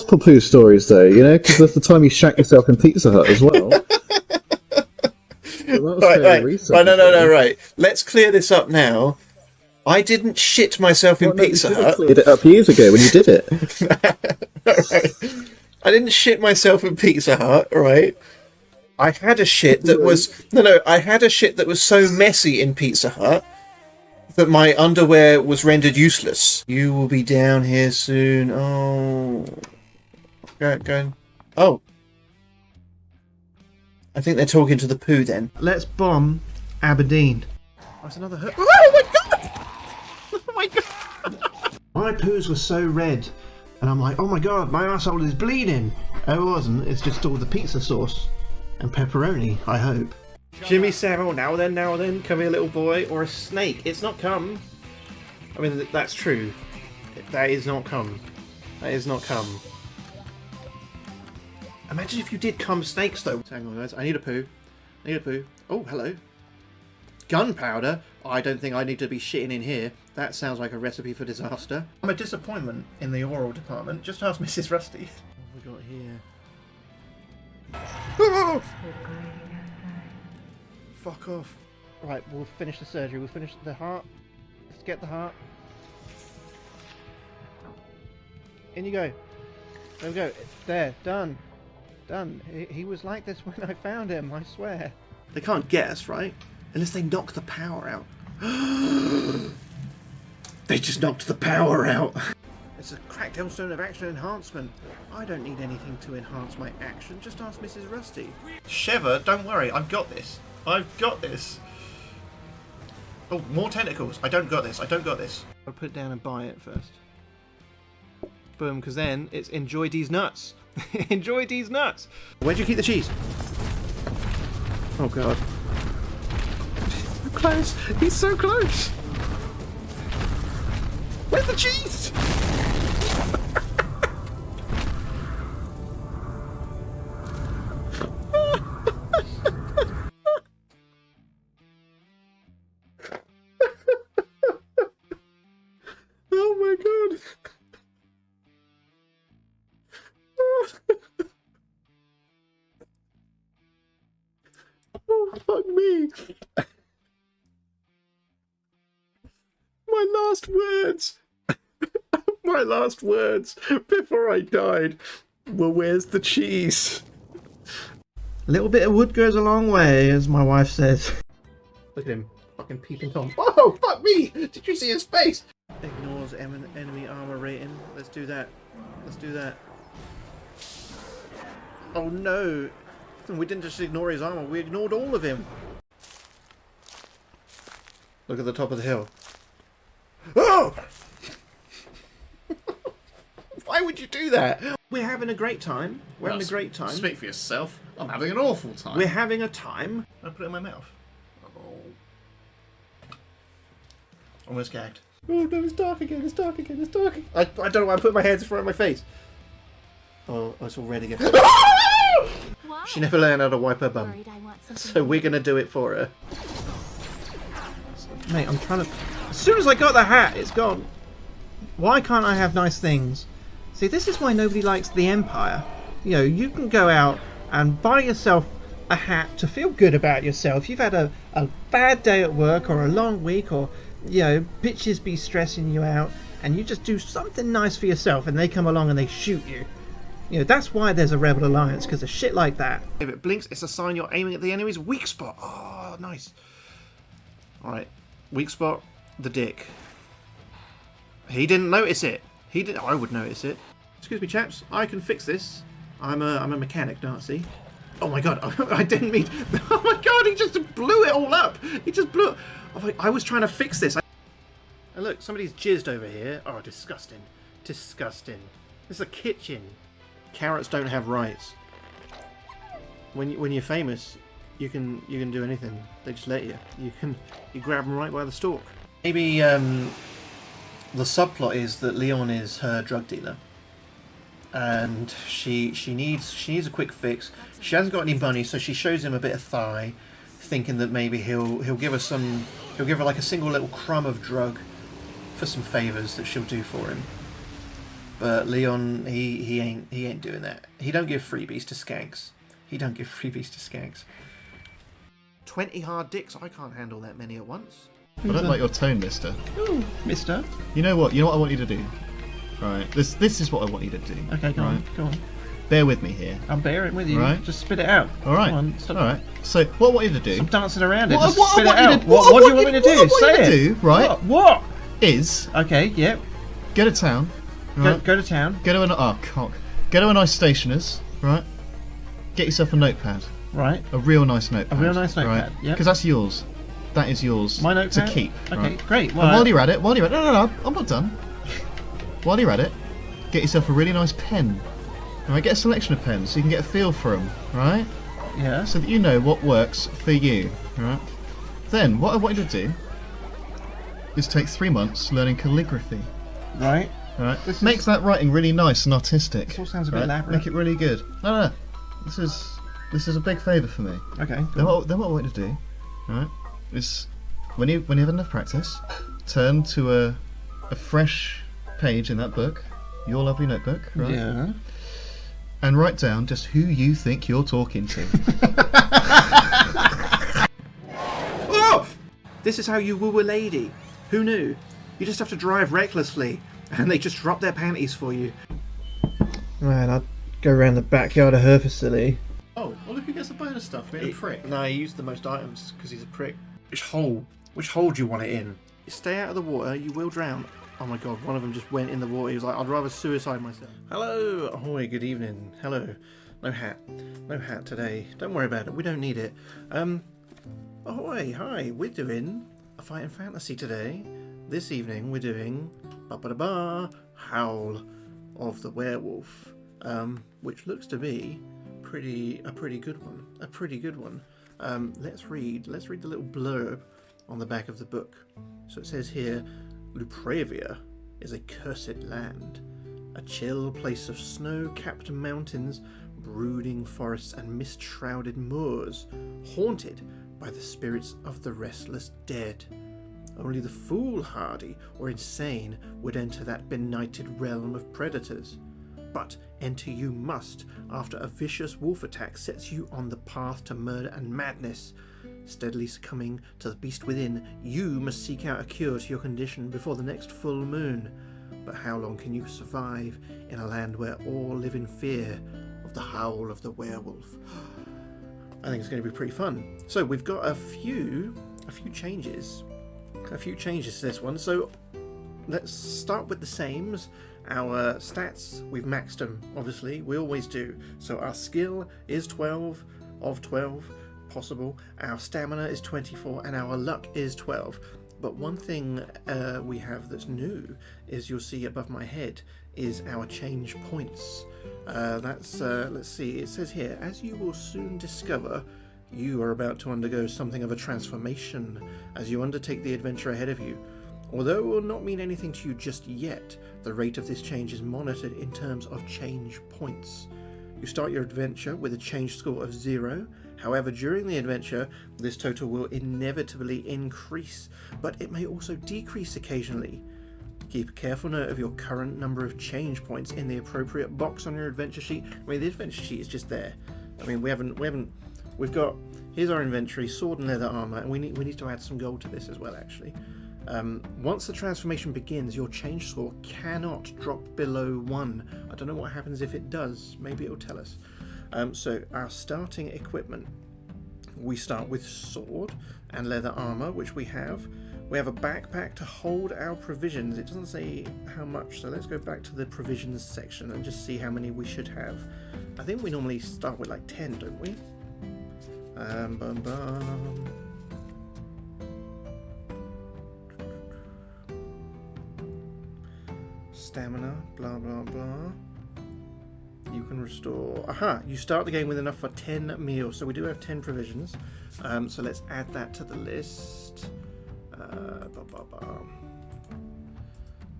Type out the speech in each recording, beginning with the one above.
multiple poo stories though, you know, because there's the time you shat yourself in Pizza Hut as well. So Right. Let's clear this up now. I didn't shit myself in Pizza Hut. Cleared it up years ago when you did it. Right. I didn't shit myself in Pizza Hut, right? I had a shit that was I had a shit that was so messy in Pizza Hut that my underwear was rendered useless. You will be down here soon. Oh, go. Oh, I think they're talking to the poo. Then let's bomb Aberdeen. That's another hook. Oh my god! Oh my god! My poos were so red, and I'm like, oh my god, my asshole is bleeding. Oh, it wasn't. It's just all the pizza sauce and pepperoni, I hope. Jimmy Savile, now then, come here, little boy, or a snake. It's not cum. I mean, that's true. That is not cum. That is not cum. Imagine if you did cum snakes, though. Hang on, guys. I need a poo. Oh, hello. Gunpowder? I don't think I need to be shitting in here. That sounds like a recipe for disaster. I'm a disappointment in the oral department. Just ask Mrs. Rusty. What have we got here? Oh! Fuck off. Right, we'll finish the surgery. We'll finish the heart. Let's get the heart. In you go. There we go. There. Done. Done. He was like this when I found him, I swear. They can't get us, right? Unless they knock the power out. They just knocked the power out. It's a cracked Hellstone of action enhancement. I don't need anything to enhance my action. Just ask Mrs. Rusty. Shiver, don't worry. I've got this. I've got this. Oh, more tentacles. I don't got this. I'll put it down and buy it first. Boom, because then it's enjoy these nuts. Enjoy these nuts. Where'd you keep the cheese? Oh, God. So close. He's so close. Where's the cheese? Oh my god. Oh, fuck me. My last words before I died were, where's the cheese? A little bit of wood goes a long way, as my wife says. Look at him, fucking peeping Tom. Oh, fuck me! Did you see his face? Ignores enemy armor rating. Let's do that. Oh no! We didn't just ignore his armor, we ignored all of him. Look at the top of the hill. Oh! Why would you do that? We're having a great time. Speak for yourself. I'm having an awful time. We're having a time. I put it in my mouth. Oh. Almost gagged. Oh no, it's dark again. I don't know why I put my hands in front of my face. Oh, it's all red again. She never learned how to wipe her bum. So we're going to do it for her. Mate, I'm trying to... As soon as I got the hat, it's gone. Why can't I have nice things? See, this is why nobody likes the Empire. You know, you can go out and buy yourself a hat to feel good about yourself. You've had a bad day at work or a long week, or, you know, bitches be stressing you out, and you just do something nice for yourself and they come along and they shoot you. You know, that's why there's a Rebel Alliance, because of shit like that. If it blinks, it's a sign you're aiming at the enemy's weak spot. Oh, nice. Alright, weak spot, the dick. He didn't notice it. I would notice it. Excuse me, chaps. I can fix this. I'm a mechanic, Darcy. Oh my god, I didn't mean... Oh my god, he just blew it all up. He just blew it. Oh, I was trying to fix this. Oh, look, somebody's jizzed over here. Oh, disgusting. Disgusting. This is a kitchen. Carrots don't have rights. When you're famous, you can do anything. They just let you. You grab them right by the stalk. Maybe the subplot is that Leon is her drug dealer, and she needs a quick fix. She hasn't got any money, so she shows him a bit of thigh, thinking that maybe he'll give her like a single little crumb of drug for some favours that she'll do for him. But Leon, he ain't doing that. He don't give freebies to skanks. 20 hard dicks. I can't handle that many at once. I don't like your tone, mister. Ooh, mister. You know what? You know what I want you to do? Right. This is what I want you to do. Okay, go on. Bear with me here. I'm bearing with you. Right. Just spit it out. Alright. Come on, stop. Alright. So, what I want you to do... Stop dancing around it. What, Just what spit I it want you out. to, What do you want me to do? What I want Say you it. to do, right, What? is... Okay, yep. Go to town. Right? Go to town. Go to a nice stationer's, right? Get yourself a notepad. Right. A real nice notepad. A real nice notepad, right? yep. Because that's yours. That is yours. My notepad? To keep. Okay, right? great. And Well, while you're at it, no, I'm not done. While you're at it, get yourself a really nice pen. Right, get a selection of pens so you can get a feel for them, right? yeah. So that you know what works for you, right? Then, what I want you to do is take 3 months learning calligraphy, Right. right? Make that writing really nice and artistic. This all sounds a bit right? elaborate. Make it really good. No. This is a big favour for me. Okay. Then what I want you to do, right, is when you have enough practice, turn to a fresh page in that book, your lovely notebook, right? Yeah. And write down just who you think you're talking to. Oh! This is how you woo a lady. Who knew? You just have to drive recklessly, and they just drop their panties for you. Right, I'd go around the backyard of her facility. Oh, well, look who gets the bonus stuff, being a prick. No, he used the most items because he's a prick. Which hole do you want it in? Stay out of the water, you will drown. Oh my god, one of them just went in the water. He was like, I'd rather suicide myself. Hello, ahoy, good evening. Hello. No hat today. Don't worry about it, we don't need it. Ahoy, hi, we're doing a fighting fantasy today. This evening we're doing Howl of the Werewolf, which looks to be a pretty good one. Let's read the little blurb on the back of the book. So it says here, Lupravia is a cursed land, a chill place of snow-capped mountains, brooding forests and mist-shrouded moors, haunted by the spirits of the restless dead. Only the foolhardy or insane would enter that benighted realm of predators. But enter you must after a vicious wolf attack sets you on the path to murder and madness. Steadily succumbing to the beast within, you must seek out a cure to your condition before the next full moon. But how long can you survive in a land where all live in fear of the howl of the werewolf? I think it's going to be pretty fun. So we've got a few changes to this one. So let's start with the sames. Our stats, we've maxed them, obviously, we always do. So our skill is 12 of 12 possible, our stamina is 24, and our luck is 12. But one thing we have that's new is, you'll see above my head, is our change points. Let's see, it says here, as you will soon discover, you are about to undergo something of a transformation as you undertake the adventure ahead of you. Although it will not mean anything to you just yet, the rate of this change is monitored in terms of change points. You start your adventure with a change score of 0. However, during the adventure, this total will inevitably increase, but it may also decrease occasionally. Keep a careful note of your current number of change points in the appropriate box on your adventure sheet. I mean, the adventure sheet is just there. I mean, we've got, here's our inventory, sword and leather armor, and we need to add some gold to this as well, actually. Once the transformation begins, your change score cannot drop below 1. I don't know what happens if it does. Maybe it'll tell us. So our starting equipment, we start with sword and leather armor, which we have. We have a backpack to hold our provisions. It doesn't say how much, so let's go back to the provisions section and just see how many we should have. I think we normally start with like 10, don't we? Stamina, blah blah blah. You can restore. Aha! You start the game with enough for 10 meals, so we do have 10 provisions. So let's add that to the list.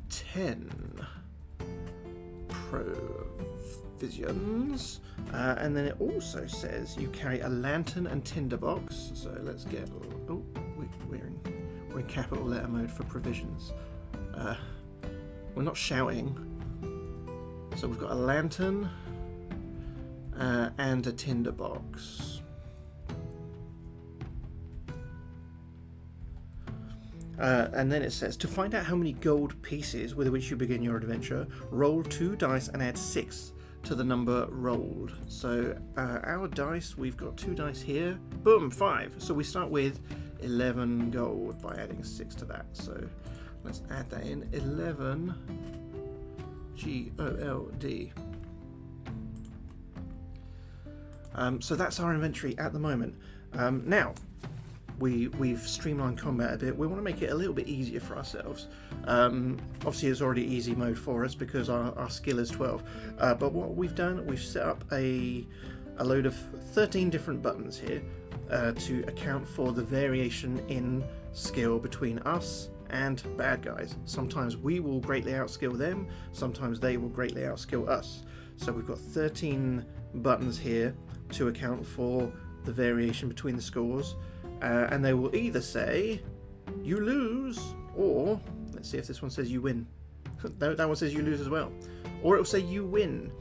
10 provisions, and then it also says you carry a lantern and tinderbox. So let's get. Oh, we're in capital letter mode for provisions. We're not shouting. So we've got a lantern and a tinderbox. And then it says, to find out how many gold pieces with which you begin your adventure, roll 2 dice and add 6 to the number rolled. So our dice, we've got 2 dice here. Boom, 5. So we start with 11 gold by adding 6 to that. So let's add that in. 11 GOLD. So that's our inventory at the moment. Now, we've streamlined combat a bit. We want to make it a little bit easier for ourselves. Obviously it's already easy mode for us because our skill is 12. But what we've done, we've set up a load of 13 different buttons here to account for the variation in skill between us and bad guys. Sometimes we will greatly outskill them, sometimes they will greatly outskill us. So we've got 13 buttons here to account for the variation between the scores. And they will either say you lose, or let's see if this one says you win. That one says you lose as well, or it will say you win.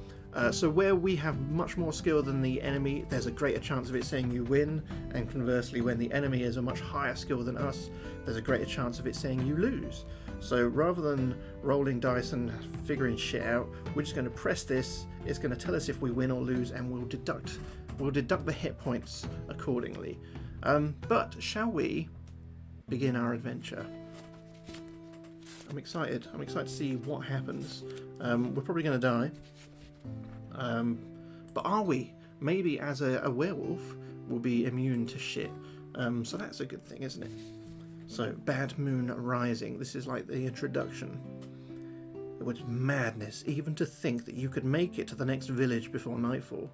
So where we have much more skill than the enemy, there's a greater chance of it saying you win, and conversely, when the enemy is a much higher skill than us, there's a greater chance of it saying you lose. So rather than rolling dice and figuring shit out, we're just going to press this. It's going to tell us if we win or lose, and we'll deduct the hit points accordingly. But shall we begin our adventure? I'm excited. I'm excited to see what happens. We're probably going to die. But are we? Maybe as a werewolf, we'll be immune to shit. So that's a good thing, isn't it? So, Bad Moon Rising. This is like the introduction. It was madness even to think that you could make it to the next village before nightfall.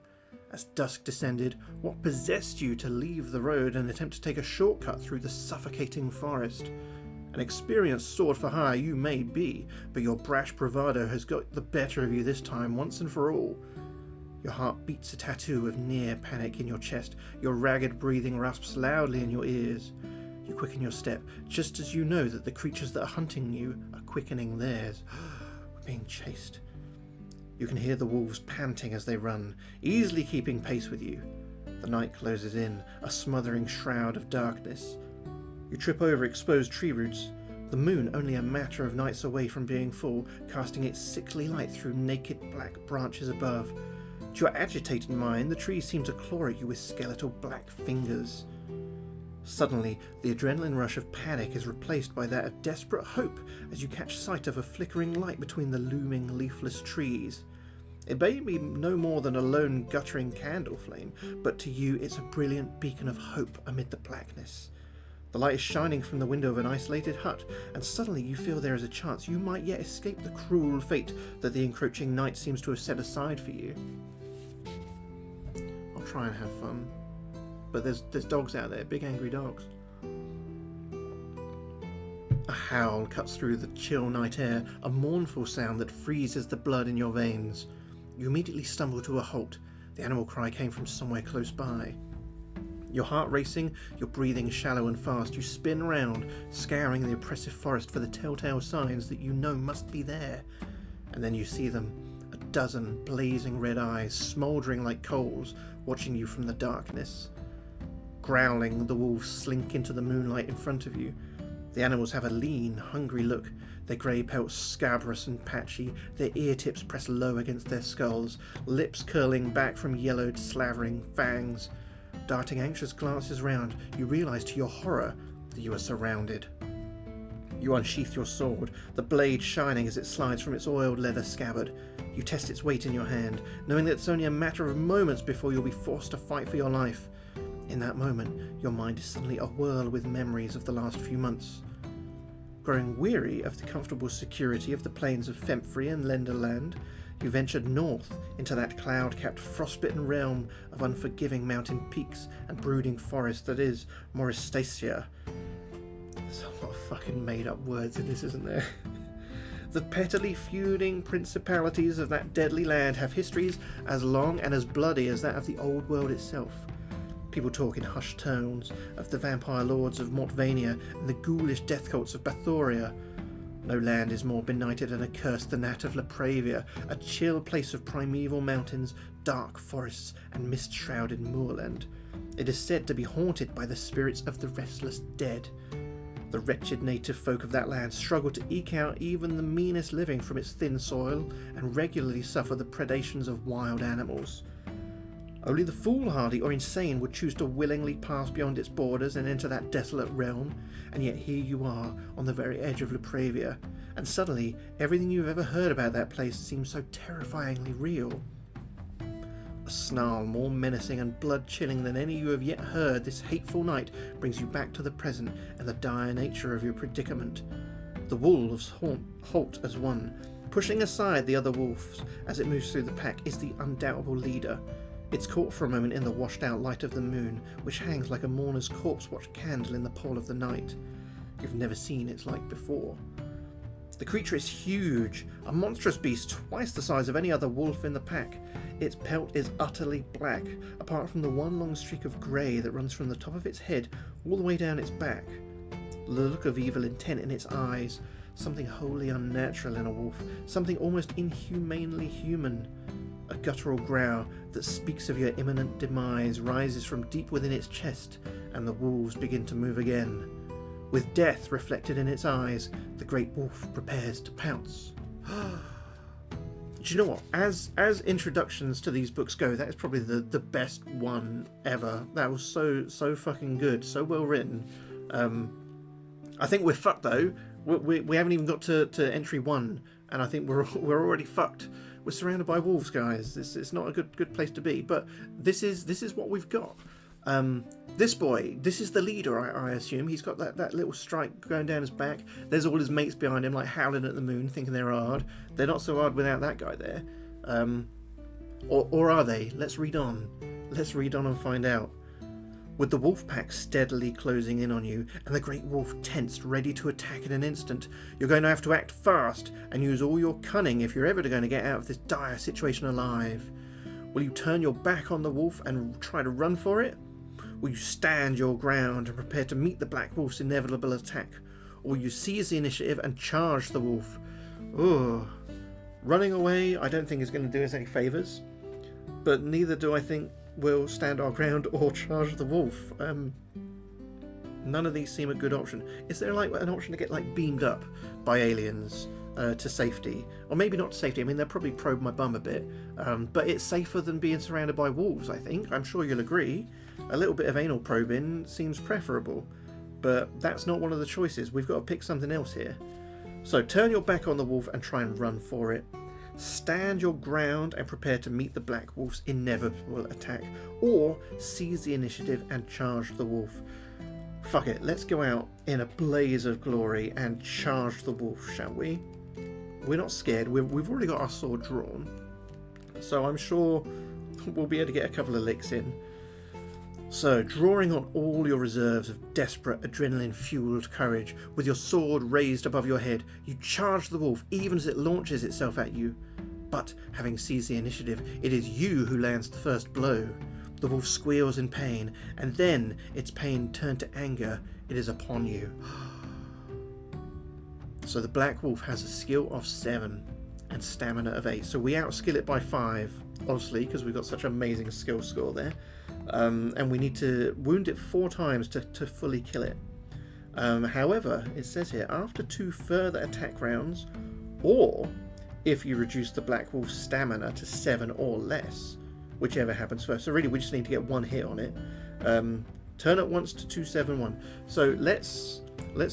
As dusk descended, what possessed you to leave the road and attempt to take a shortcut through the suffocating forest? An experienced sword for hire you may be, but your brash bravado has got the better of you this time, once and for all. Your heart beats a tattoo of near panic in your chest. Your ragged breathing rasps loudly in your ears. You quicken your step, just as you know that the creatures that are hunting you are quickening theirs. We're being chased. You can hear the wolves panting as they run, easily keeping pace with you. The night closes in, a smothering shroud of darkness. You trip over exposed tree roots, the moon only a matter of nights away from being full, casting its sickly light through naked black branches above. To your agitated mind, the trees seem to claw at you with skeletal black fingers. Suddenly, the adrenaline rush of panic is replaced by that of desperate hope as you catch sight of a flickering light between the looming leafless trees. It may be no more than a lone guttering candle flame, but to you it's a brilliant beacon of hope amid the blackness. The light is shining from the window of an isolated hut, and suddenly you feel there is a chance you might yet escape the cruel fate that the encroaching night seems to have set aside for you. I'll try and have fun. But there's dogs out there, big angry dogs. A howl cuts through the chill night air, a mournful sound that freezes the blood in your veins. You immediately stumble to a halt. The animal cry came from somewhere close by. Your heart racing, your breathing shallow and fast, you spin round, scouring the oppressive forest for the telltale signs that you know must be there. And then you see them, a dozen blazing red eyes, smouldering like coals, watching you from the darkness. Growling, the wolves slink into the moonlight in front of you. The animals have a lean, hungry look, their grey pelts scabrous and patchy, their ear tips pressed low against their skulls, lips curling back from yellowed, slavering fangs. Darting anxious glances round, you realise to your horror that you are surrounded. You unsheath your sword, the blade shining as it slides from its oiled leather scabbard. You test its weight in your hand, knowing that it's only a matter of moments before you'll be forced to fight for your life. In that moment, your mind is suddenly awhirl with memories of the last few months. Growing weary of the comfortable security of the plains of Femphrey and Lenderland, you ventured north into that cloud-capped, frostbitten realm of unforgiving mountain peaks and brooding forest that is Moristacia. There's a lot of fucking made-up words in this, isn't there? The pettily feuding principalities of that deadly land have histories as long and as bloody as that of the old world itself. People talk in hushed tones of the vampire lords of Mortvania and the ghoulish death cults of Bathoria. No land is more benighted and accursed than that of Lapravia, a chill place of primeval mountains, dark forests, and mist-shrouded moorland. It is said to be haunted by the spirits of the restless dead. The wretched native folk of that land struggle to eke out even the meanest living from its thin soil, and regularly suffer the predations of wild animals. Only the foolhardy or insane would choose to willingly pass beyond its borders and enter that desolate realm, and yet here you are, on the very edge of Lapravia, and suddenly everything you've ever heard about that place seems so terrifyingly real. A snarl more menacing and blood-chilling than any you have yet heard this hateful night brings you back to the present and the dire nature of your predicament. The wolves halt as one. Pushing aside the other wolves as it moves through the pack is the undoubtable leader. It's caught for a moment in the washed-out light of the moon, which hangs like a mourner's corpse-watch candle in the pall of the night. You've never seen its like before. The creature is huge, a monstrous beast twice the size of any other wolf in the pack. Its pelt is utterly black, apart from the one long streak of grey that runs from the top of its head all the way down its back. The look of evil intent in its eyes, something wholly unnatural in a wolf, something almost inhumanely human. A guttural growl that speaks of your imminent demise rises from deep within its chest, and the wolves begin to move again. With death reflected in its eyes, the great wolf prepares to pounce. Do you know what? As introductions to these books go, that is probably the best one ever. That was so fucking good, so well written. I think we're fucked though. We haven't even got to entry 1, and I think we're already fucked. We're surrounded by wolves, guys. It's not a good place to be. But this is what we've got. This boy, this is the leader, I assume. He's got that little stripe going down his back. There's all his mates behind him, like howling at the moon, thinking they're hard. They're not so hard without that guy there. Or are they? Let's read on. Let's read on and find out. With the wolf pack steadily closing in on you, and the great wolf tensed, ready to attack in an instant, you're going to have to act fast and use all your cunning if you're ever going to get out of this dire situation alive. Will you turn your back on the wolf and try to run for it? Will you stand your ground and prepare to meet the black wolf's inevitable attack? Or will you seize the initiative and charge the wolf? Ugh. Running away I don't think is going to do us any favours, but neither do I think we'll stand our ground or charge the wolf. None of these seem a good option. Is there like an option to get like beamed up by aliens to safety? Or maybe not to safety, I mean they'll probably probe my bum a bit, but it's safer than being surrounded by wolves, I think. I'm sure you'll agree. A little bit of anal probing seems preferable, but that's not one of the choices. We've got to pick something else here. So turn your back on the wolf and try and run for it. Stand your ground and prepare to meet the black wolf's inevitable attack, or seize the initiative and charge the wolf. Fuck it, let's go out in a blaze of glory and charge the wolf, shall we? We're not scared, we've already got our sword drawn, so I'm sure we'll be able to get a couple of licks in. So, drawing on all your reserves of desperate, adrenaline-fueled courage, with your sword raised above your head, you charge the wolf even as it launches itself at you. But, having seized the initiative, it is you who lands the first blow. The wolf squeals in pain, and then, its pain turned to anger, it is upon you. So the black wolf has a skill of 7 and stamina of 8. So we outskill it by 5, obviously, because we've got such an amazing skill score there. And we need to wound it 4 times to fully kill it. However, it says here, after 2 further attack rounds, or if you reduce the black wolf's stamina to 7 or less, whichever happens first. So really we just need to get 1 hit on it. Turn it once to 271. So let's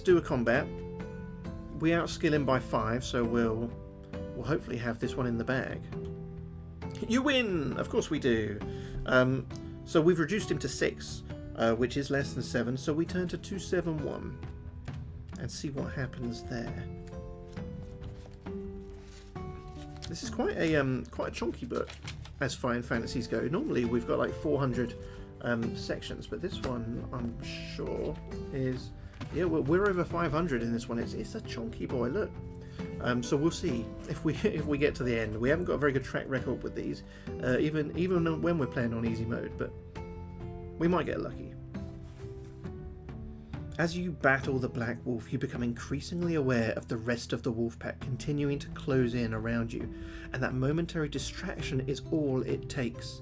do a combat. We outskill him by 5, so we'll hopefully have this one in the bag. You win! Of course we do. So we've reduced him to 6, which is less than 7, so we turn to 271 and see what happens there. This is quite a chunky book as Fine Fantasies go. Normally we've got like 400 sections, but this one I'm sure is, yeah, we're over 500 in this one. It's a chunky boy. Look. So we'll see if we get to the end. We haven't got a very good track record with these, even when we're playing on easy mode, but we might get lucky. As you battle the Black Wolf, you become increasingly aware of the rest of the wolf pack continuing to close in around you, and that momentary distraction is all it takes.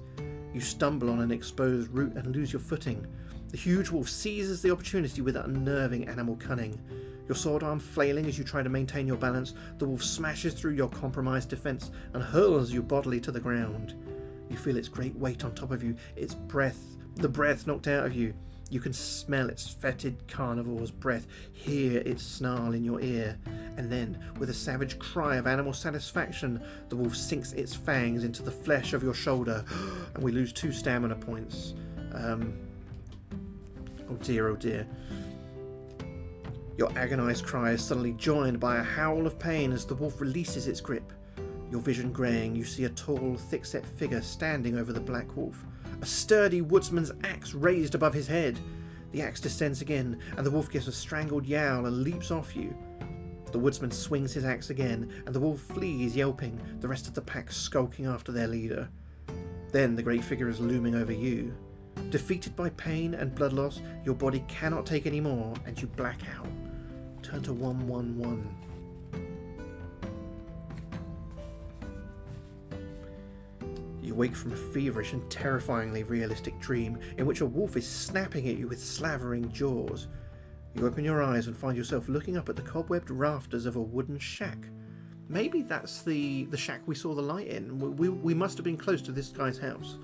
You stumble on an exposed root and lose your footing. The huge wolf seizes the opportunity with unnerving animal cunning. Your sword arm flailing as you try to maintain your balance, the wolf smashes through your compromised defense and hurls you bodily to the ground. You feel its great weight on top of you, the breath knocked out of you. You can smell its fetid carnivore's breath, hear its snarl in your ear, and then, with a savage cry of animal satisfaction, the wolf sinks its fangs into the flesh of your shoulder, and we lose 2 stamina points. Oh dear. Your agonised cry is suddenly joined by a howl of pain as the wolf releases its grip. Your vision greying, you see a tall, thick-set figure standing over the Black Wolf. A sturdy woodsman's axe raised above his head. The axe descends again, and the wolf gives a strangled yowl and leaps off you. The woodsman swings his axe again, and the wolf flees yelping, the rest of the pack skulking after their leader. Then the great figure is looming over you. Defeated by pain and blood loss, your body cannot take any more, and you black out. Turn to 111. You wake from a feverish and terrifyingly realistic dream in which a wolf is snapping at you with slavering jaws. You open your eyes and find yourself looking up at the cobwebbed rafters of a wooden shack. Maybe that's the shack we saw the light in. We must have been close to this guy's house.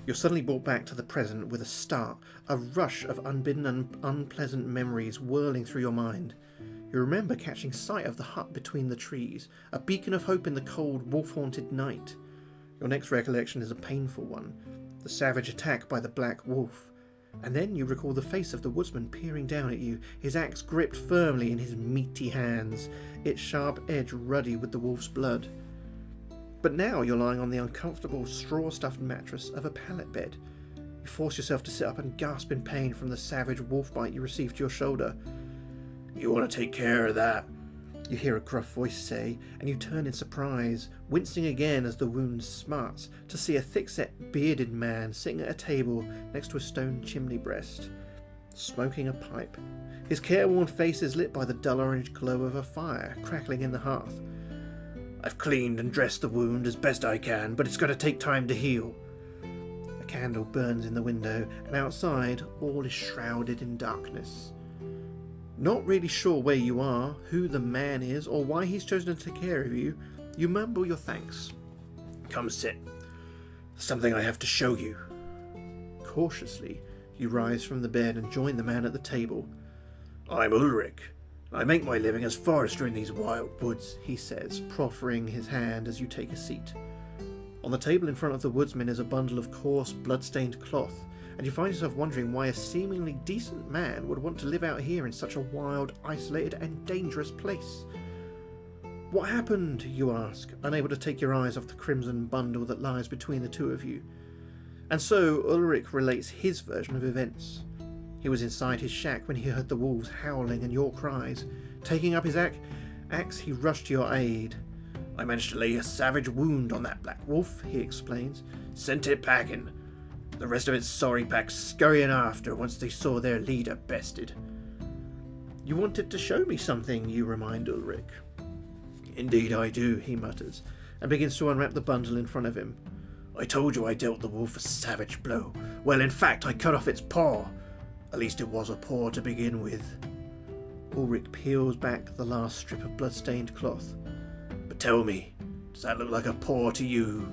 You're suddenly brought back to the present with a start, a rush of unbidden and unpleasant memories whirling through your mind. You remember catching sight of the hut between the trees, a beacon of hope in the cold, wolf-haunted night. Your next recollection is a painful one, the savage attack by the Black Wolf. And then you recall the face of the woodsman peering down at you, his axe gripped firmly in his meaty hands, its sharp edge ruddy with the wolf's blood. But now you're lying on the uncomfortable, straw-stuffed mattress of a pallet bed. You force yourself to sit up and gasp in pain from the savage wolf bite you received to your shoulder. "You want to take care of that," you hear a gruff voice say, and you turn in surprise, wincing again as the wound smarts, to see a thick-set, bearded man sitting at a table next to a stone chimney breast, smoking a pipe. His careworn face is lit by the dull orange glow of a fire crackling in the hearth. "I've cleaned and dressed the wound as best I can, but it's going to take time to heal." A candle burns in the window, and outside all is shrouded in darkness. Not really sure where you are, who the man is, or why he's chosen to take care of you, you mumble your thanks. "Come sit. Something I have to show you." Cautiously, you rise from the bed and join the man at the table. "I'm Ulrich. I make my living as forester in these wild woods," he says, proffering his hand as you take a seat. On the table in front of the woodsman is a bundle of coarse, blood-stained cloth, and you find yourself wondering why a seemingly decent man would want to live out here in such a wild, isolated, and dangerous place. "What happened?" you ask, unable to take your eyes off the crimson bundle that lies between the two of you. And so Ulrich relates his version of events. He was inside his shack when he heard the wolves howling and your cries. Taking up his axe, he rushed to your aid. "I managed to lay a savage wound on that Black Wolf," he explains. "Sent it packing. The rest of its sorry pack scurrying after once they saw their leader bested." "You wanted to show me something," you remind Ulrich. "Indeed I do," he mutters, and begins to unwrap the bundle in front of him. "I told you I dealt the wolf a savage blow. Well, in fact, I cut off its paw. At least it was a paw to begin with." Ulrich peels back the last strip of blood-stained cloth. "But tell me, does that look like a paw to you?"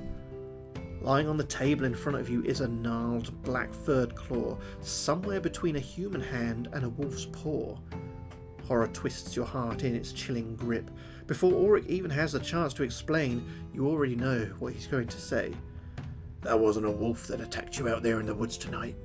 Lying on the table in front of you is a gnarled, black-furred claw, somewhere between a human hand and a wolf's paw. Horror twists your heart in its chilling grip. Before Ulrich even has the chance to explain, you already know what he's going to say. "That wasn't a wolf that attacked you out there in the woods tonight.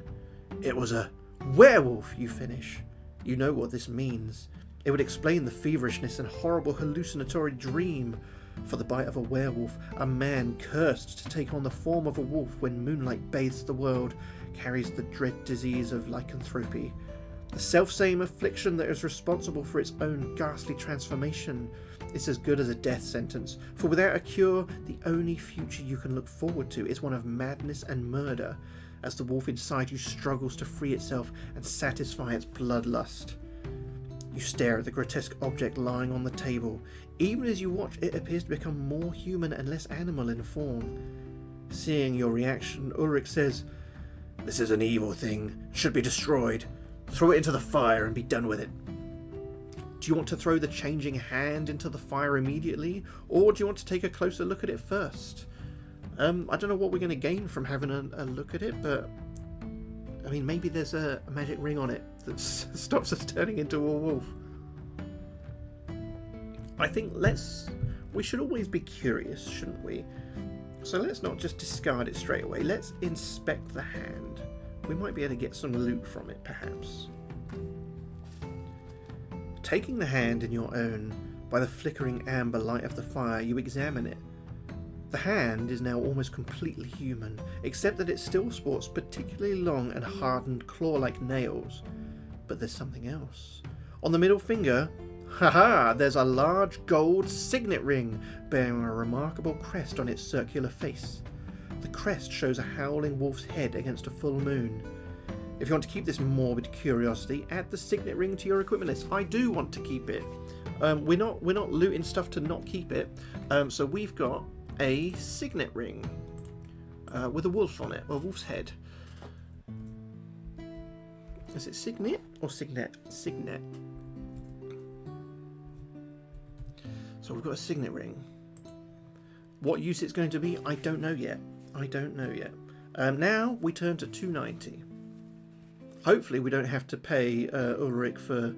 It was a werewolf," you finish. You know what this means. It would explain the feverishness and horrible hallucinatory dream. For the bite of a werewolf, a man cursed to take on the form of a wolf when moonlight bathes the world, carries the dread disease of lycanthropy. The selfsame affliction that is responsible for its own ghastly transformation. It's as good as a death sentence, for without a cure, the only future you can look forward to is one of madness and murder, as the wolf inside you struggles to free itself and satisfy its bloodlust. You stare at the grotesque object lying on the table. Even as you watch, it appears to become more human and less animal in form. Seeing your reaction, Ulrich says, "This is an evil thing, should be destroyed. Throw it into the fire and be done with it." Do you want to throw the changing hand into the fire immediately, or do you want to take a closer look at it first? I don't know what we're going to gain from having a look at it, but I mean, maybe there's a magic ring on it that stops us turning into a wolf. I think we should always be curious, shouldn't we? So let's not just discard it straight away. Let's inspect the hand. We might be able to get some loot from it, perhaps. Taking the hand in your own, by the flickering amber light of the fire, you examine it. The hand is now almost completely human, except that it still sports particularly long and hardened claw-like nails. But there's something else. On the middle finger, there's a large gold signet ring bearing a remarkable crest on its circular face. The crest shows a howling wolf's head against a full moon. If you want to keep this morbid curiosity, add the signet ring to your equipment list. I do want to keep it. We're not looting stuff to not keep it. So we've got a signet ring with a wolf on it, or a wolf's head. Is it signet or signet? Signet. So we've got a signet ring. What use it's going to be, I don't know yet. Now we turn to 290. Hopefully we don't have to pay Ulrich for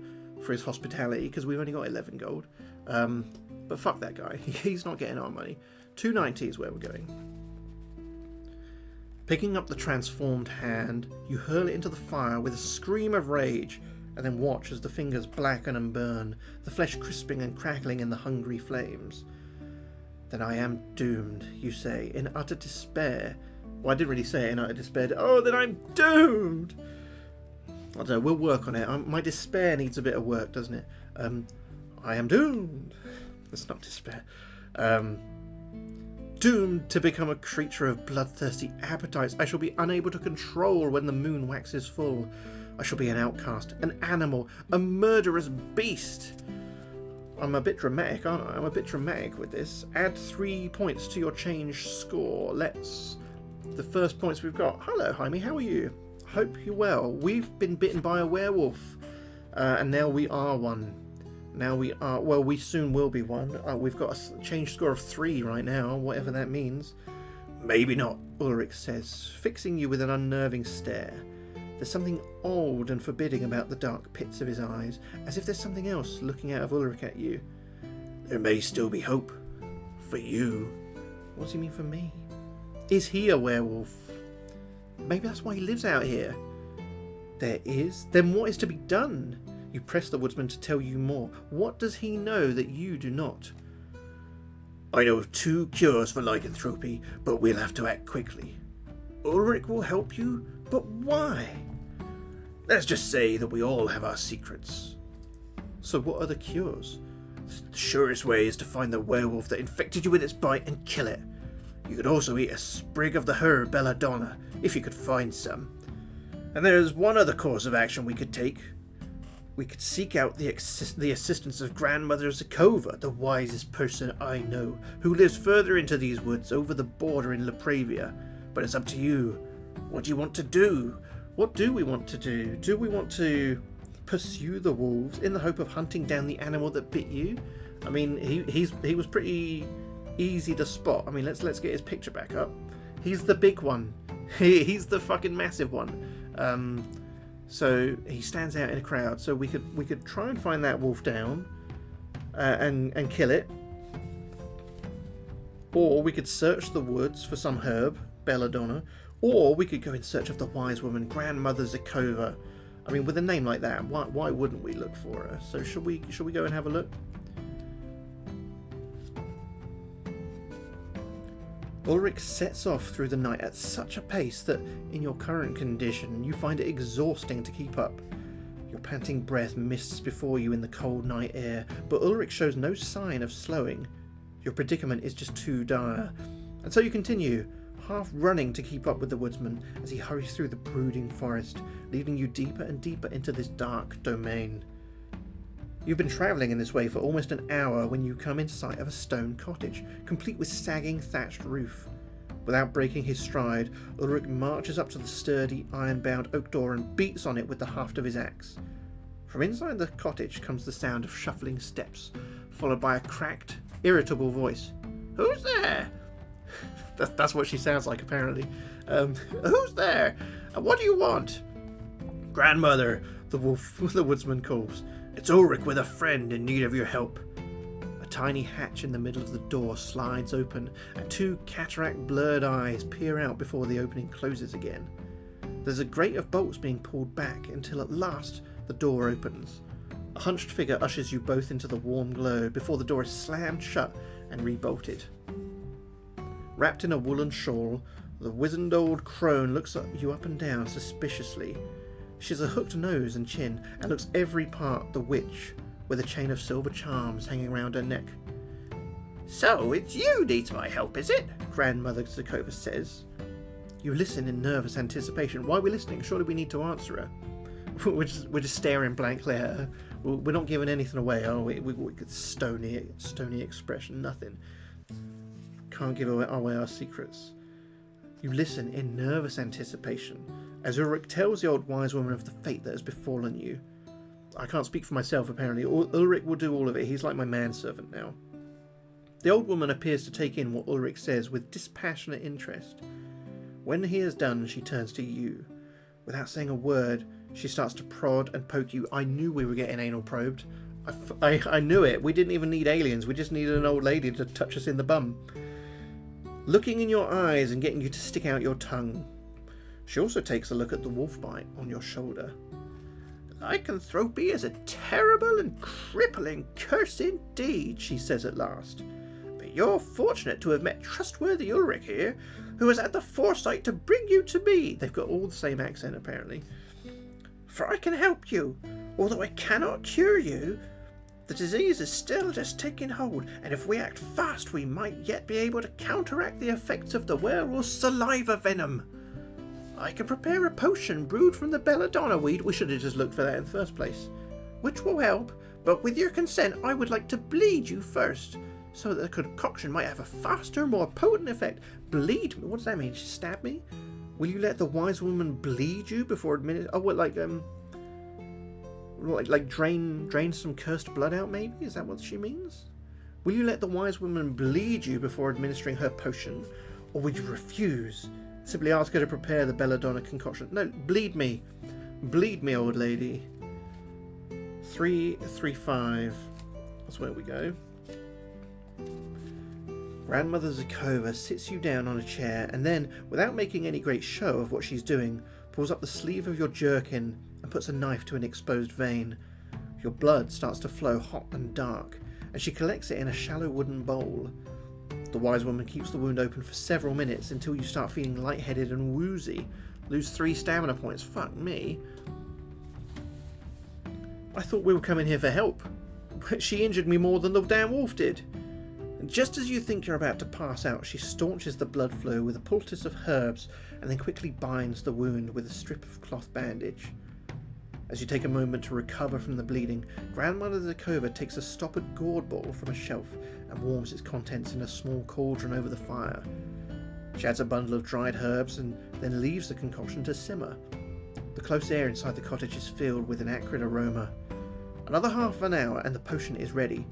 his hospitality, because we've only got 11 gold. But fuck that guy. He's not getting our money. 290 is where we're going. Picking up the transformed hand, you hurl it into the fire with a scream of rage, and then watch as the fingers blacken and burn, the flesh crisping and crackling in the hungry flames. Then I am doomed, you say, in utter despair. Well, I didn't really say it in utter despair. Oh, then I'm doomed! I don't know, we'll work on it. My despair needs a bit of work, doesn't it? I am doomed. That's not despair. Doomed to become a creature of bloodthirsty appetites I shall be unable to control when the moon waxes full. I shall be an outcast, an animal, a murderous beast. I'm a bit dramatic, aren't I? I'm a bit dramatic with this. Add 3 points to your change score. The first points we've got. Hello, Jaime, how are you? Hope you're well. We've been bitten by a werewolf, and now we are one. We soon will be one. We've got a change score of 3 right now, whatever that means. Maybe not, Ulrich says, fixing you with an unnerving stare. There's something old and forbidding about the dark pits of his eyes, as if there's something else looking out of Ulrich at you. There may still be hope. For you. What does he mean for me? Is he a werewolf? Maybe that's why he lives out here. There is? Then what is to be done? You press the woodsman to tell you more. What does he know that you do not? I know of 2 cures for lycanthropy, but we'll have to act quickly. Ulrich will help you? But why? Let's just say that we all have our secrets. So what are the cures? The surest way is to find the werewolf that infected you with its bite and kill it. You could also eat a sprig of the herb belladonna, if you could find some. And there's one other course of action we could take. We could seek out the assistance of Grandmother Zakova, the wisest person I know, who lives further into these woods over the border in Lapravia. But it's up to you. What do you want to do? What do we want to do? Do we want to pursue the wolves in the hope of hunting down the animal that bit you? I mean, he was pretty easy to spot. I mean, let's get his picture back up. He's the big one. He's the fucking massive one. So he stands out in a crowd. So we could try and find that wolf down and kill it, or we could search the woods for some herb, belladonna, or we could go in search of the wise woman, Grandmother Zakova. I mean, with a name like that, why wouldn't we look for her? So should we go and have a look? Ulrich sets off through the night at such a pace that, in your current condition, you find it exhausting to keep up. Your panting breath mists before you in the cold night air, but Ulrich shows no sign of slowing. Your predicament is just too dire, and so you continue, half running to keep up with the woodsman as he hurries through the brooding forest, leading you deeper and deeper into this dark domain. You've been travelling in this way for almost an hour when you come in sight of a stone cottage, complete with sagging thatched roof. Without breaking his stride, Ulrich marches up to the sturdy, iron-bound oak door and beats on it with the haft of his axe. From inside the cottage comes the sound of shuffling steps, followed by a cracked, irritable voice. "Who's there?" That's what she sounds like, apparently. "Who's there? And what do you want?" "Grandmother," the woodsman calls. "It's Ulrich with a friend in need of your help." A tiny hatch in the middle of the door slides open, and two cataract-blurred eyes peer out before the opening closes again. There's a grate of bolts being pulled back until at last the door opens. A hunched figure ushers you both into the warm glow before the door is slammed shut and rebolted. Wrapped in a woolen shawl, the wizened old crone looks at you up and down suspiciously. She has a hooked nose and chin and looks every part the witch, with a chain of silver charms hanging around her neck. "So, it's you needs my help, is it?" Grandmother Zakova says. You listen in nervous anticipation. Why are we listening? Surely we need to answer her. We're just staring blankly at her. We're not giving anything away, are we? We stony expression, nothing. Can't give away our secrets. You listen in nervous anticipation as Ulrich tells the old wise woman of the fate that has befallen you. I can't speak for myself, apparently. Ulrich will do all of it. He's like my manservant now. The old woman appears to take in what Ulrich says with dispassionate interest. When he has done, she turns to you. Without saying a word, she starts to prod and poke you. I knew we were getting anal probed. I knew it. We didn't even need aliens. We just needed an old lady to touch us in the bum. Looking in your eyes and getting you to stick out your tongue. She also takes a look at the wolf bite on your shoulder. "Lycanthropy is a terrible and crippling curse indeed," she says at last. "But you're fortunate to have met trustworthy Ulrich here, who has had the foresight to bring you to me." They've got all the same accent, apparently. "For I can help you, although I cannot cure you. The disease is still just taking hold, and if we act fast, we might yet be able to counteract the effects of the werewolf's saliva venom. I can prepare a potion brewed from the belladonna weed," we should have just looked for that in the first place, "which will help, but with your consent I would like to bleed you first, so that the concoction might have a faster, more potent effect." Bleed me? What does that mean? She stabbed me? Will you let the wise woman bleed you before administering... Oh, what, like drain some cursed blood out, maybe? Is that what she means? Will you let the wise woman bleed you before administering her potion? Or would you refuse? Simply ask her to prepare the belladonna concoction. No, bleed me. Bleed me, old lady. 335. That's where we go. Grandmother Zakova sits you down on a chair and then, without making any great show of what she's doing, pulls up the sleeve of your jerkin and puts a knife to an exposed vein. Your blood starts to flow hot and dark, and she collects it in a shallow wooden bowl. The wise woman keeps the wound open for several minutes until you start feeling lightheaded and woozy. Lose 3 stamina points. Fuck me. I thought we were coming here for help. She injured me more than the damn wolf did. And just as you think you're about to pass out, she staunches the blood flow with a poultice of herbs and then quickly binds the wound with a strip of cloth bandage. As you take a moment to recover from the bleeding, Grandmother Zakova takes a stoppered gourd bottle from a shelf and warms its contents in a small cauldron over the fire. She adds a bundle of dried herbs and then leaves the concoction to simmer. The close air inside the cottage is filled with an acrid aroma. Another half an hour and the potion is ready.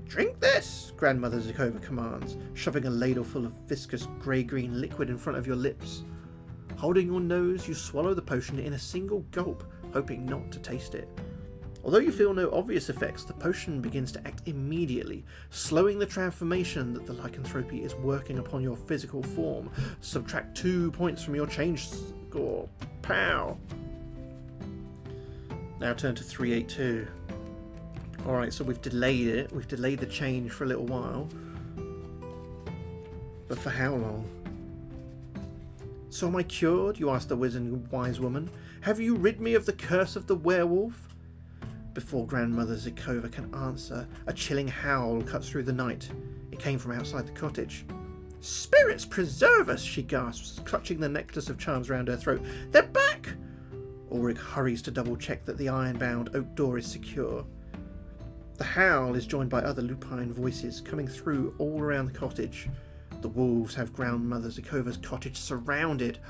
"Drink this," Grandmother Zakova commands, shoving a ladle full of viscous grey-green liquid in front of your lips. Holding your nose, you swallow the potion in a single gulp, hoping not to taste it. Although you feel no obvious effects, the potion begins to act immediately, slowing the transformation that the lycanthropy is working upon your physical form. Subtract 2 points from your change score. Pow! Now turn to 382. Alright, so we've delayed it. We've delayed the change for a little while. But for how long? "So am I cured?" you ask the wise woman. "Have you rid me of the curse of the werewolf?" Before Grandmother Zikova can answer, a chilling howl cuts through the night. It came from outside the cottage. "Spirits preserve us," she gasps, clutching the necklace of charms round her throat. "They're back!" Ulrich hurries to double-check that the iron-bound oak door is secure. The howl is joined by other lupine voices coming through all around the cottage. The wolves have Grandmother Zikova's cottage surrounded.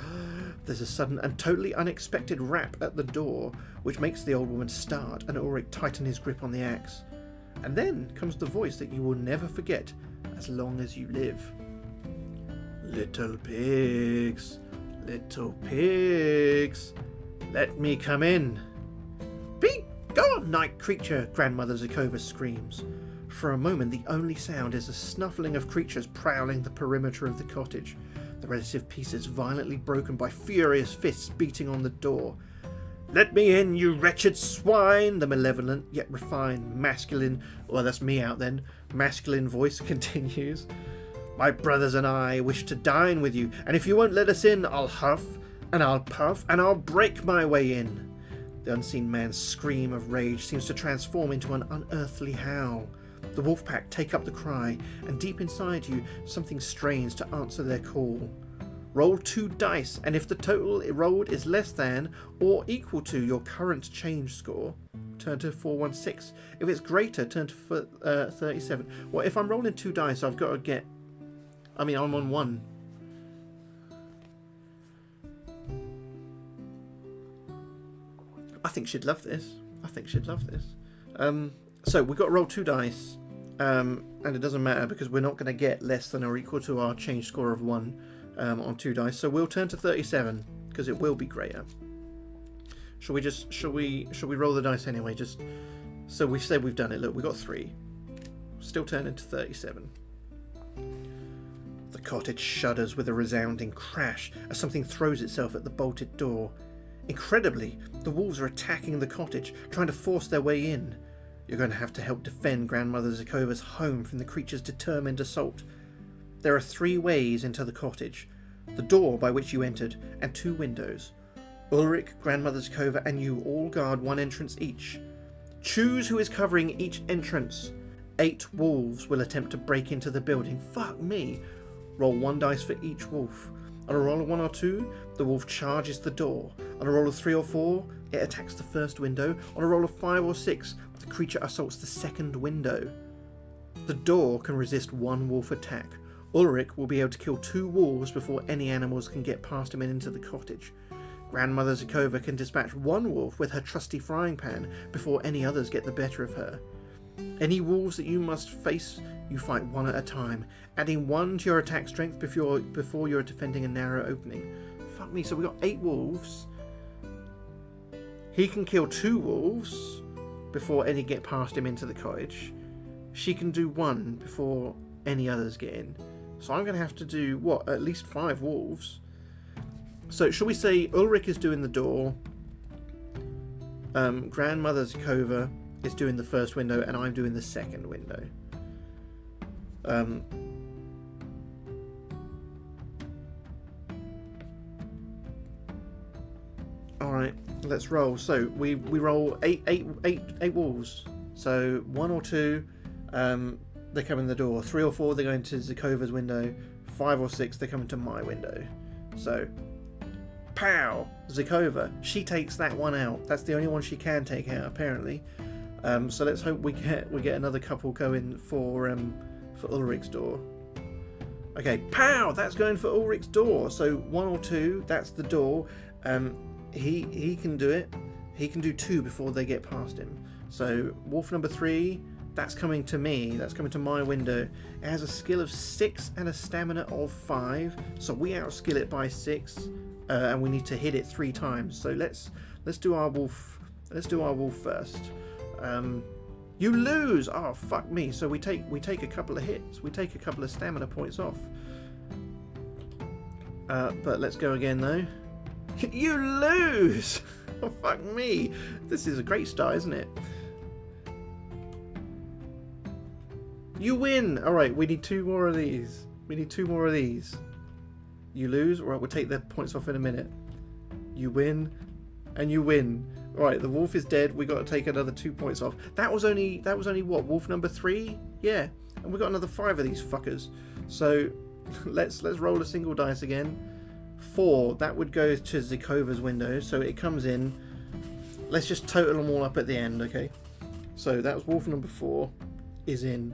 There's a sudden and totally unexpected rap at the door, which makes the old woman start and Ulrich tighten his grip on the axe. And then comes the voice that you will never forget as long as you live. "Little pigs, little pigs, let me come in." "Be gone, night creature," Grandmother Zikova screams. For a moment, the only sound is a snuffling of creatures prowling the perimeter of the cottage, the relative pieces violently broken by furious fists beating on the door. "Let me in, you wretched swine!" The malevolent, yet refined, masculine, well, that's me out then, masculine voice continues. "My brothers and I wish to dine with you, and if you won't let us in, I'll huff, and I'll puff, and I'll break my way in." The unseen man's scream of rage seems to transform into an unearthly howl. The wolf pack take up the cry, and deep inside you, something strains to answer their call. Roll 2 dice, and if the total rolled is less than or equal to your current change score, turn to 416. If it's greater, turn to 37. Well, if I'm rolling 2 dice, I've got to get... I'm on 1. I think she'd love this. So we've got to roll 2 dice, and it doesn't matter because we're not going to get less than or equal to our change score of 1 on 2 dice. So we'll turn to 37 because it will be greater. Shall we roll the dice anyway? Just so we've said we've done it. Look, we got 3. Still turning to 37. The cottage shudders with a resounding crash as something throws itself at the bolted door. Incredibly, the wolves are attacking the cottage, trying to force their way in. You're going to have to help defend Grandmother Zikova's home from the creature's determined assault. There are 3 ways into the cottage. The door by which you entered, and 2 windows. Ulrich, Grandmother Zikova, and you all guard 1 entrance each. Choose who is covering each entrance. 8 wolves will attempt to break into the building. Fuck me. Roll 1 dice for each wolf. On a roll of 1 or 2, the wolf charges the door. On a roll of 3 or 4, it attacks the first window. On a roll of 5 or 6, the creature assaults the second window. The door can resist 1 wolf attack. Ulrich will be able to kill 2 wolves before any animals can get past him and into the cottage. Grandmother Zikova can dispatch 1 wolf with her trusty frying pan before any others get the better of her. Any wolves that you must face, you fight 1 at a time, adding 1 to your attack strength before you're defending a narrow opening. Fuck me, so we got 8 wolves. He can kill 2 wolves before any get past him into the cottage. She can do 1 before any others get in. So I'm going to have to do, what, at least 5 wolves. So shall we say Ulrich is doing the door, Grandmother Zikova is doing the first window, and I'm doing the second window. Alright, let's roll. So we roll 8 wolves. So 1 or 2, they come in the door. 3 or 4, they go into Zikova's window. 5 or 6, they come into my window. So, pow! Zikova, she takes that one out. That's the only one she can take out, apparently. So let's hope we get another couple going for Ulrich's door. Okay, pow! That's going for Ulrich's door. So 1 or 2, that's the door. He can do it. He can do 2 before they get past him. So wolf number 3, that's coming to me. That's coming to my window. It has a skill of 6 and a stamina of 5. So we outskill it by 6, and we need to hit it 3 times. So let's do our wolf. Let's do our wolf first. You lose. Oh fuck me. So we take a couple of hits. We take a couple of stamina points off. But let's go again though. You lose. Oh fuck me. This is a great start, isn't it? You win. All right. We need 2 more of these. You lose. All right. We'll take the points off in a minute. You win, and you win. Right, the wolf is dead. We got to take another 2 points off. That was only what, wolf number 3? Yeah, and we got another 5 of these fuckers. So let's roll a single dice again. 4. That would go to Zikova's window. So it comes in. Let's just total them all up at the end, okay? So that was wolf number 4 is in.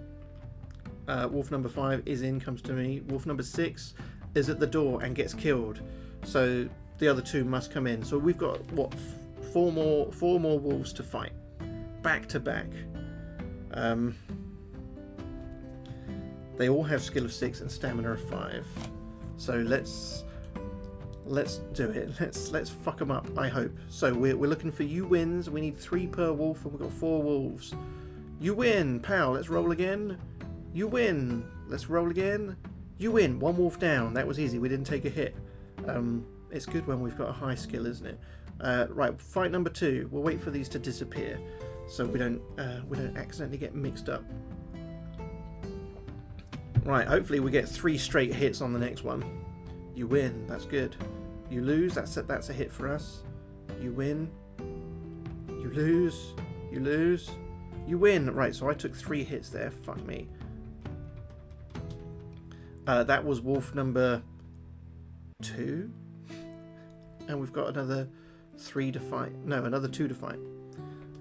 Wolf number 5 is in, comes to me. Wolf number 6 is at the door and gets killed. So the other 2 must come in. So we've got what, 4 more wolves to fight, back to back. They all have skill of 6 and stamina of 5. So let's do it. Let's fuck them up. I hope. So we're looking for you wins. We need 3 per wolf, and we've got 4 wolves. You win, pal. Let's roll again. You win. Let's roll again. You win. 1 wolf down. That was easy. We didn't take a hit. It's good when we've got a high skill, isn't it? Right, fight number 2. We'll wait for these to disappear, so we don't accidentally get mixed up. Right, hopefully we get 3 straight hits on the next one. You win. That's good. You lose. That's a hit for us. You win. You lose. You lose. You win. Right, so I took 3 hits there. Fuck me. That was wolf number 2. And we've got another 3 to fight. No, another 2 to fight.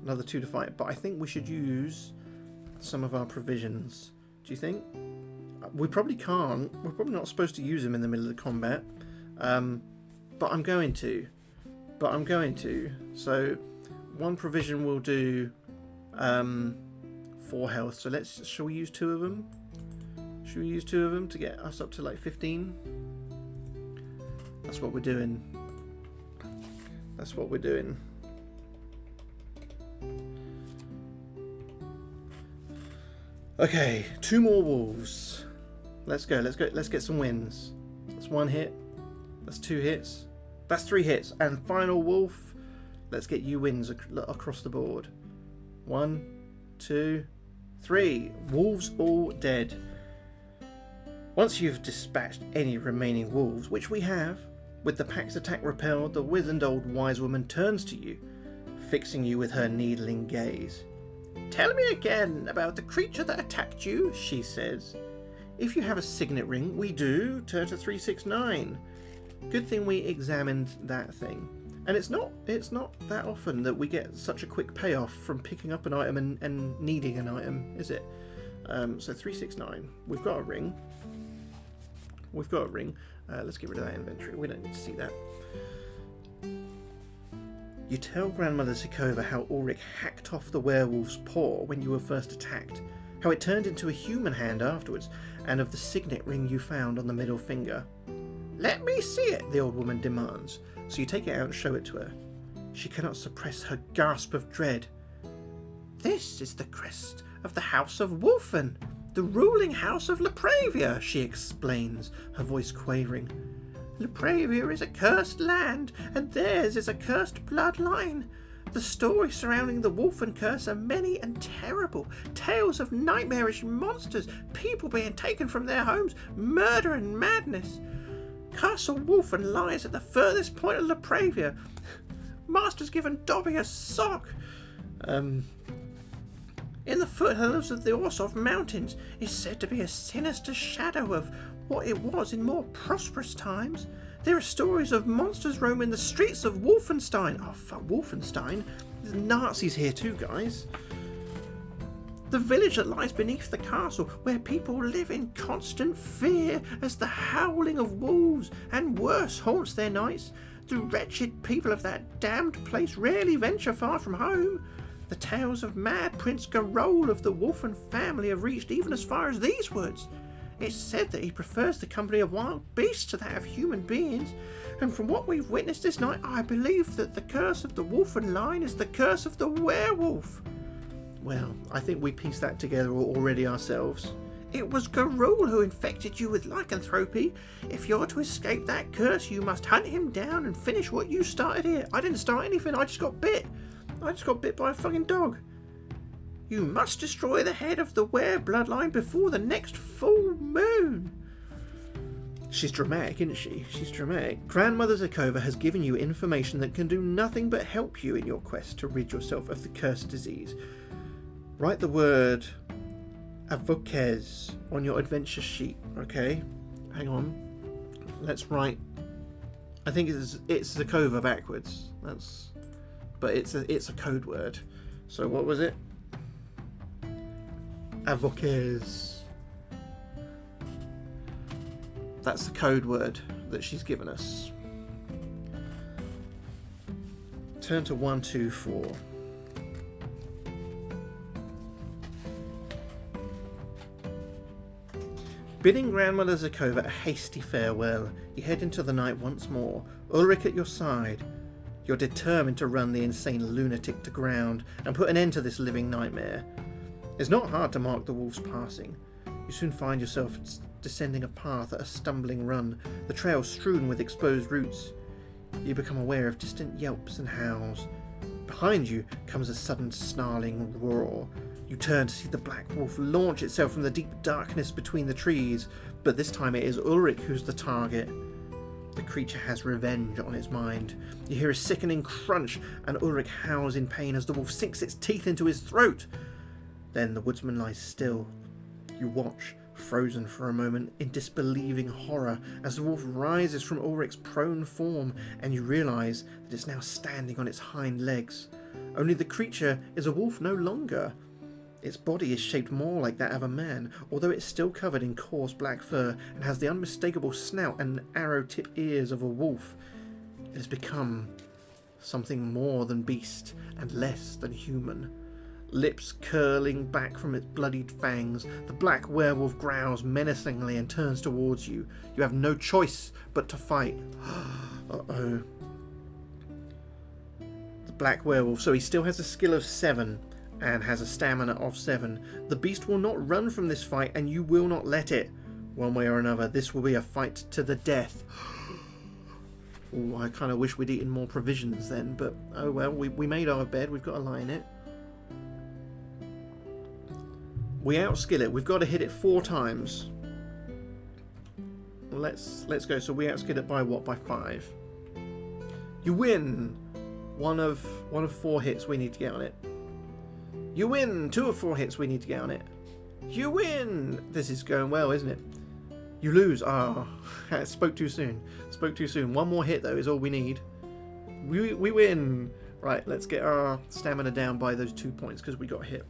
Another 2 to fight. But I think we should use some of our provisions. Do you think? We probably can't. We're probably not supposed to use them in the middle of the combat. But I'm going to. So 1 provision will do 4 health. So shall we use 2 of them? Should we use 2 of them to get us up to like 15? That's what we're doing. That's what we're doing. Okay, 2 more wolves. Let's go. Let's get some wins. That's 1 hit. That's 2 hits. That's 3 hits. And final wolf. Let's get you wins across the board. 1, 2, 3. Wolves all dead. Once you've dispatched any remaining wolves, which we have, with the pack's attack repelled, the wizened old wise woman turns to you, fixing you with her needling gaze. "Tell me again about the creature that attacked you," she says. "If you have a signet ring, we do. Turn to 369. Good thing we examined that thing. And it's not that often that we get such a quick payoff from picking up an item and needing an item, is it? So 369. We've got a ring. Let's get rid of that inventory. We don't need to see that. You tell Grandmother Zikova how Ulrich hacked off the werewolf's paw when you were first attacked, how it turned into a human hand afterwards, and of the signet ring you found on the middle finger. "Let me see it," the old woman demands, so you take it out and show it to her. She cannot suppress her gasp of dread. "This is the crest of the House of Wolfen, the ruling house of Lepravia," she explains, her voice quavering. "Lepravia is a cursed land, and theirs is a cursed bloodline. The stories surrounding the Wolfen curse are many and terrible. Tales of nightmarish monsters, people being taken from their homes, murder and madness. Castle Wolfen lies at the furthest point of Lepravia. Master's given Dobby a sock. In the foothills of the Orsov Mountains is said to be a sinister shadow of what it was in more prosperous times. There are stories of monsters roaming the streets of Wolfenstein. Oh, fuck, Wolfenstein? There's Nazis here too, guys. The village that lies beneath the castle, where people live in constant fear as the howling of wolves and worse haunts their nights. The wretched people of that damned place rarely venture far from home. The tales of mad Prince Garol of the Wolfen family have reached even as far as these woods. It's said that he prefers the company of wild beasts to that of human beings, and from what we've witnessed this night, I believe that the curse of the Wolfen line is the curse of the werewolf." Well, I think we pieced that together already ourselves. "It was Garol who infected you with lycanthropy. If you're to escape that curse, you must hunt him down and finish what you started here." I didn't start anything, I just got bit. I just got bit by a fucking dog. "You must destroy the head of the were bloodline before the next full moon." She's dramatic, isn't she? She's dramatic. Grandmother Zakova has given you information that can do nothing but help you in your quest to rid yourself of the cursed disease. Write the word Avokez on your adventure sheet, okay? Hang on. Let's write... I think it's Zakova backwards. But it's a code word. So what was it? Avokez. That's the code word that she's given us. Turn to 124. Bidding Grandmother Zakova a hasty farewell, you head into the night once more, Ulrich at your side. You're determined to run the insane lunatic to ground and put an end to this living nightmare. It's not hard to mark the wolf's passing. You soon find yourself descending a path at a stumbling run, the trail strewn with exposed roots. You become aware of distant yelps and howls. Behind you comes a sudden snarling roar. You turn to see the black wolf launch itself from the deep darkness between the trees, but this time it is Ulrich who's the target. The creature has revenge on its mind. You hear a sickening crunch, and Ulrich howls in pain as the wolf sinks its teeth into his throat. Then the woodsman lies still. You watch, frozen for a moment in disbelieving horror, as the wolf rises from Ulrich's prone form, and you realise that it's now standing on its hind legs. Only the creature is a wolf no longer. Its body is shaped more like that of a man, although it's still covered in coarse black fur and has the unmistakable snout and arrow-tip ears of a wolf. It has become something more than beast and less than human. Lips curling back from its bloodied fangs, the black werewolf growls menacingly and turns towards you. You have no choice but to fight. Uh-oh. The black werewolf, so he still has a skill of 7 and has a stamina of 7. The beast will not run from this fight, and you will not let it. One way or another, this will be a fight to the death. Oh, I kind of wish we'd eaten more provisions then, but oh well, we made our bed, we've got to lie in it. We outskill it. We've got to hit it 4 times. Let's go. So we outskill it by what? By 5. You win. One of 4 hits we need to get on it. You win. 2 of 4 hits we need to get on it. You win. This is going well, isn't it? You lose. Ah, oh, spoke too soon. Spoke too soon. 1 more hit though is all we need. We win. Right. Let's get our stamina down by those 2 points because we got hit.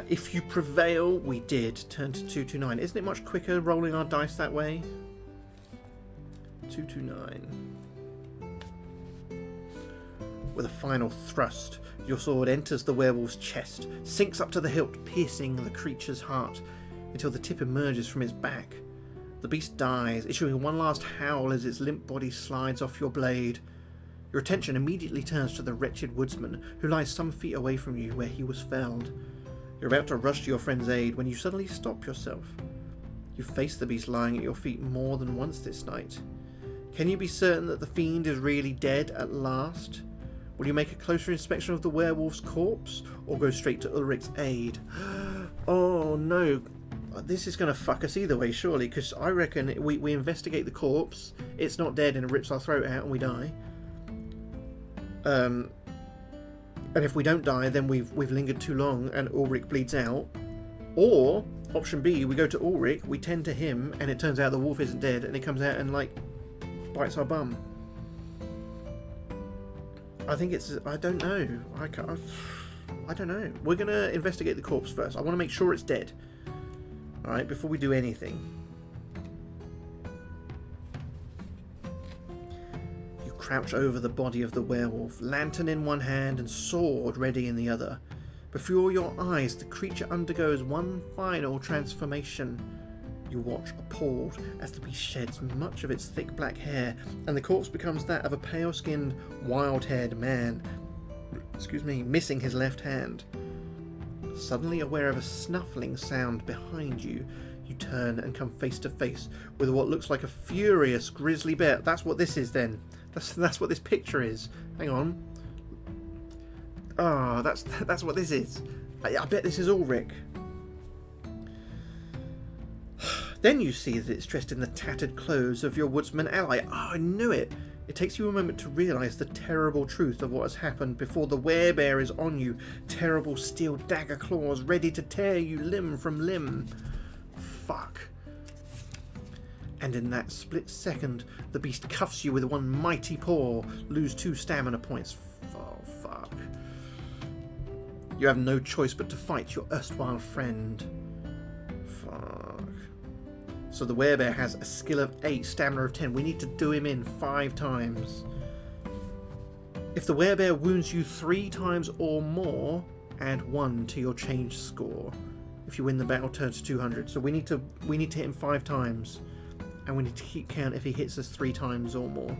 If you prevail, we did. Turn to 229. Isn't it much quicker rolling our dice that way? 229. With a final thrust, your sword enters the werewolf's chest, sinks up to the hilt, piercing the creature's heart, until the tip emerges from its back. The beast dies, issuing one last howl as its limp body slides off your blade. Your attention immediately turns to the wretched woodsman, who lies some feet away from you where he was felled. You're about to rush to your friend's aid when you suddenly stop yourself. You've faced the beast lying at your feet more than once this night. Can you be certain that the fiend is really dead at last? Will you make a closer inspection of the werewolf's corpse, or go straight to Ulrich's aid? Oh no, this is going to fuck us either way, surely, because I reckon we investigate the corpse, it's not dead and it rips our throat out and we die. And if we don't die, then we've lingered too long and Ulrich bleeds out. Or, option B, we go to Ulrich, we tend to him, and it turns out the wolf isn't dead, and he comes out and, like, bites our bum. I think it's... I don't know. I don't know. We're going to investigate the corpse first. I want to make sure it's dead. Alright, before we do anything. Crouch over the body of the werewolf, lantern in one hand and sword ready in the other. Before your eyes, the creature undergoes one final transformation. You watch appalled as the beast sheds much of its thick black hair, and the corpse becomes that of a pale-skinned, wild-haired man, missing his left hand. Suddenly aware of a snuffling sound behind you, you turn and come face to face with what looks like a furious grizzly bear. That's what this is then. That's what this picture is. Hang on. Ah, oh, that's what this is. I bet this is Ulrich. Then you see that it's dressed in the tattered clothes of your woodsman ally. Oh, I knew it! It takes you a moment to realise the terrible truth of what has happened before the werebear is on you, terrible steel dagger claws ready to tear you limb from limb. Fuck. And in that split second, the beast cuffs you with one mighty paw, lose 2 stamina points. Oh, fuck. You have no choice but to fight your erstwhile friend. Fuck. So the werebear has a skill of 8, stamina of 10. We need to do him in 5 times. If the werebear wounds you 3 times or more, add 1 to your change score. If you win the battle, turn to 200. So we need to hit him 5 times, and we need to keep count if he hits us 3 times or more.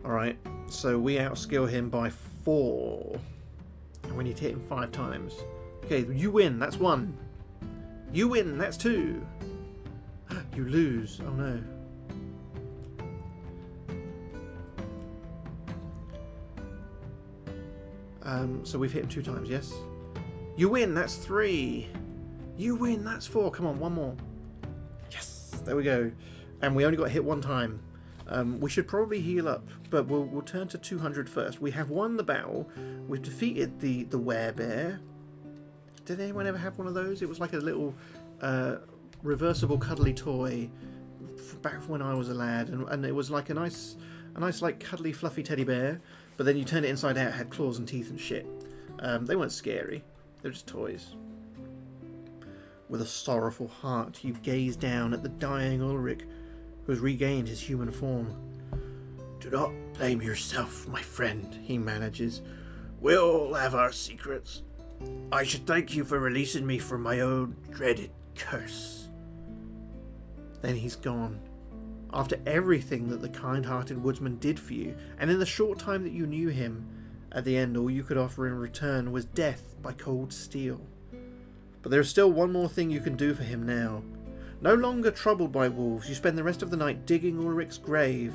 All right. So we outskill him by 4, and we need to hit him 5 times. Okay, you win. That's 1. You win, that's 2. You lose, oh no. So we've hit him 2 times, yes? You win, that's 3. You win, that's 4. Come on, 1 more. Yes, there we go. And we only got hit 1 time. We should probably heal up, but we'll turn to 200 first. We have won the battle. We've defeated the werebear. Did anyone ever have one of those? It was like a little reversible cuddly toy back when I was a lad, and it was like a nice like cuddly fluffy teddy bear, but then you turned it inside out, it had claws and teeth and shit. They weren't scary, they're just toys. With a sorrowful heart, you gaze down at the dying Ulrich, who has regained his human form. Do not blame yourself, my friend, he manages. We all have our secrets. I should thank you for releasing me from my own dreaded curse. Then he's gone. After everything that the kind-hearted woodsman did for you, and in the short time that you knew him, at the end all you could offer in return was death by cold steel. But there is still one more thing you can do for him now. No longer troubled by wolves, you spend the rest of the night digging Ulrich's grave.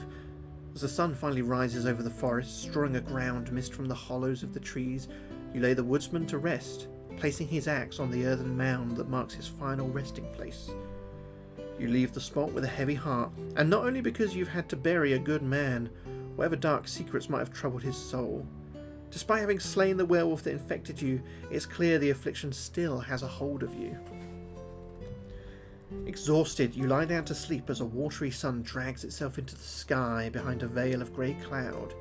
As the sun finally rises over the forest, strewing a ground mist from the hollows of the trees, you lay the woodsman to rest, placing his axe on the earthen mound that marks his final resting place. You leave the spot with a heavy heart, and not only because you've had to bury a good man, whatever dark secrets might have troubled his soul. Despite having slain the werewolf that infected you, it's clear the affliction still has a hold of you. Exhausted, you lie down to sleep as a watery sun drags itself into the sky behind a veil of grey cloud.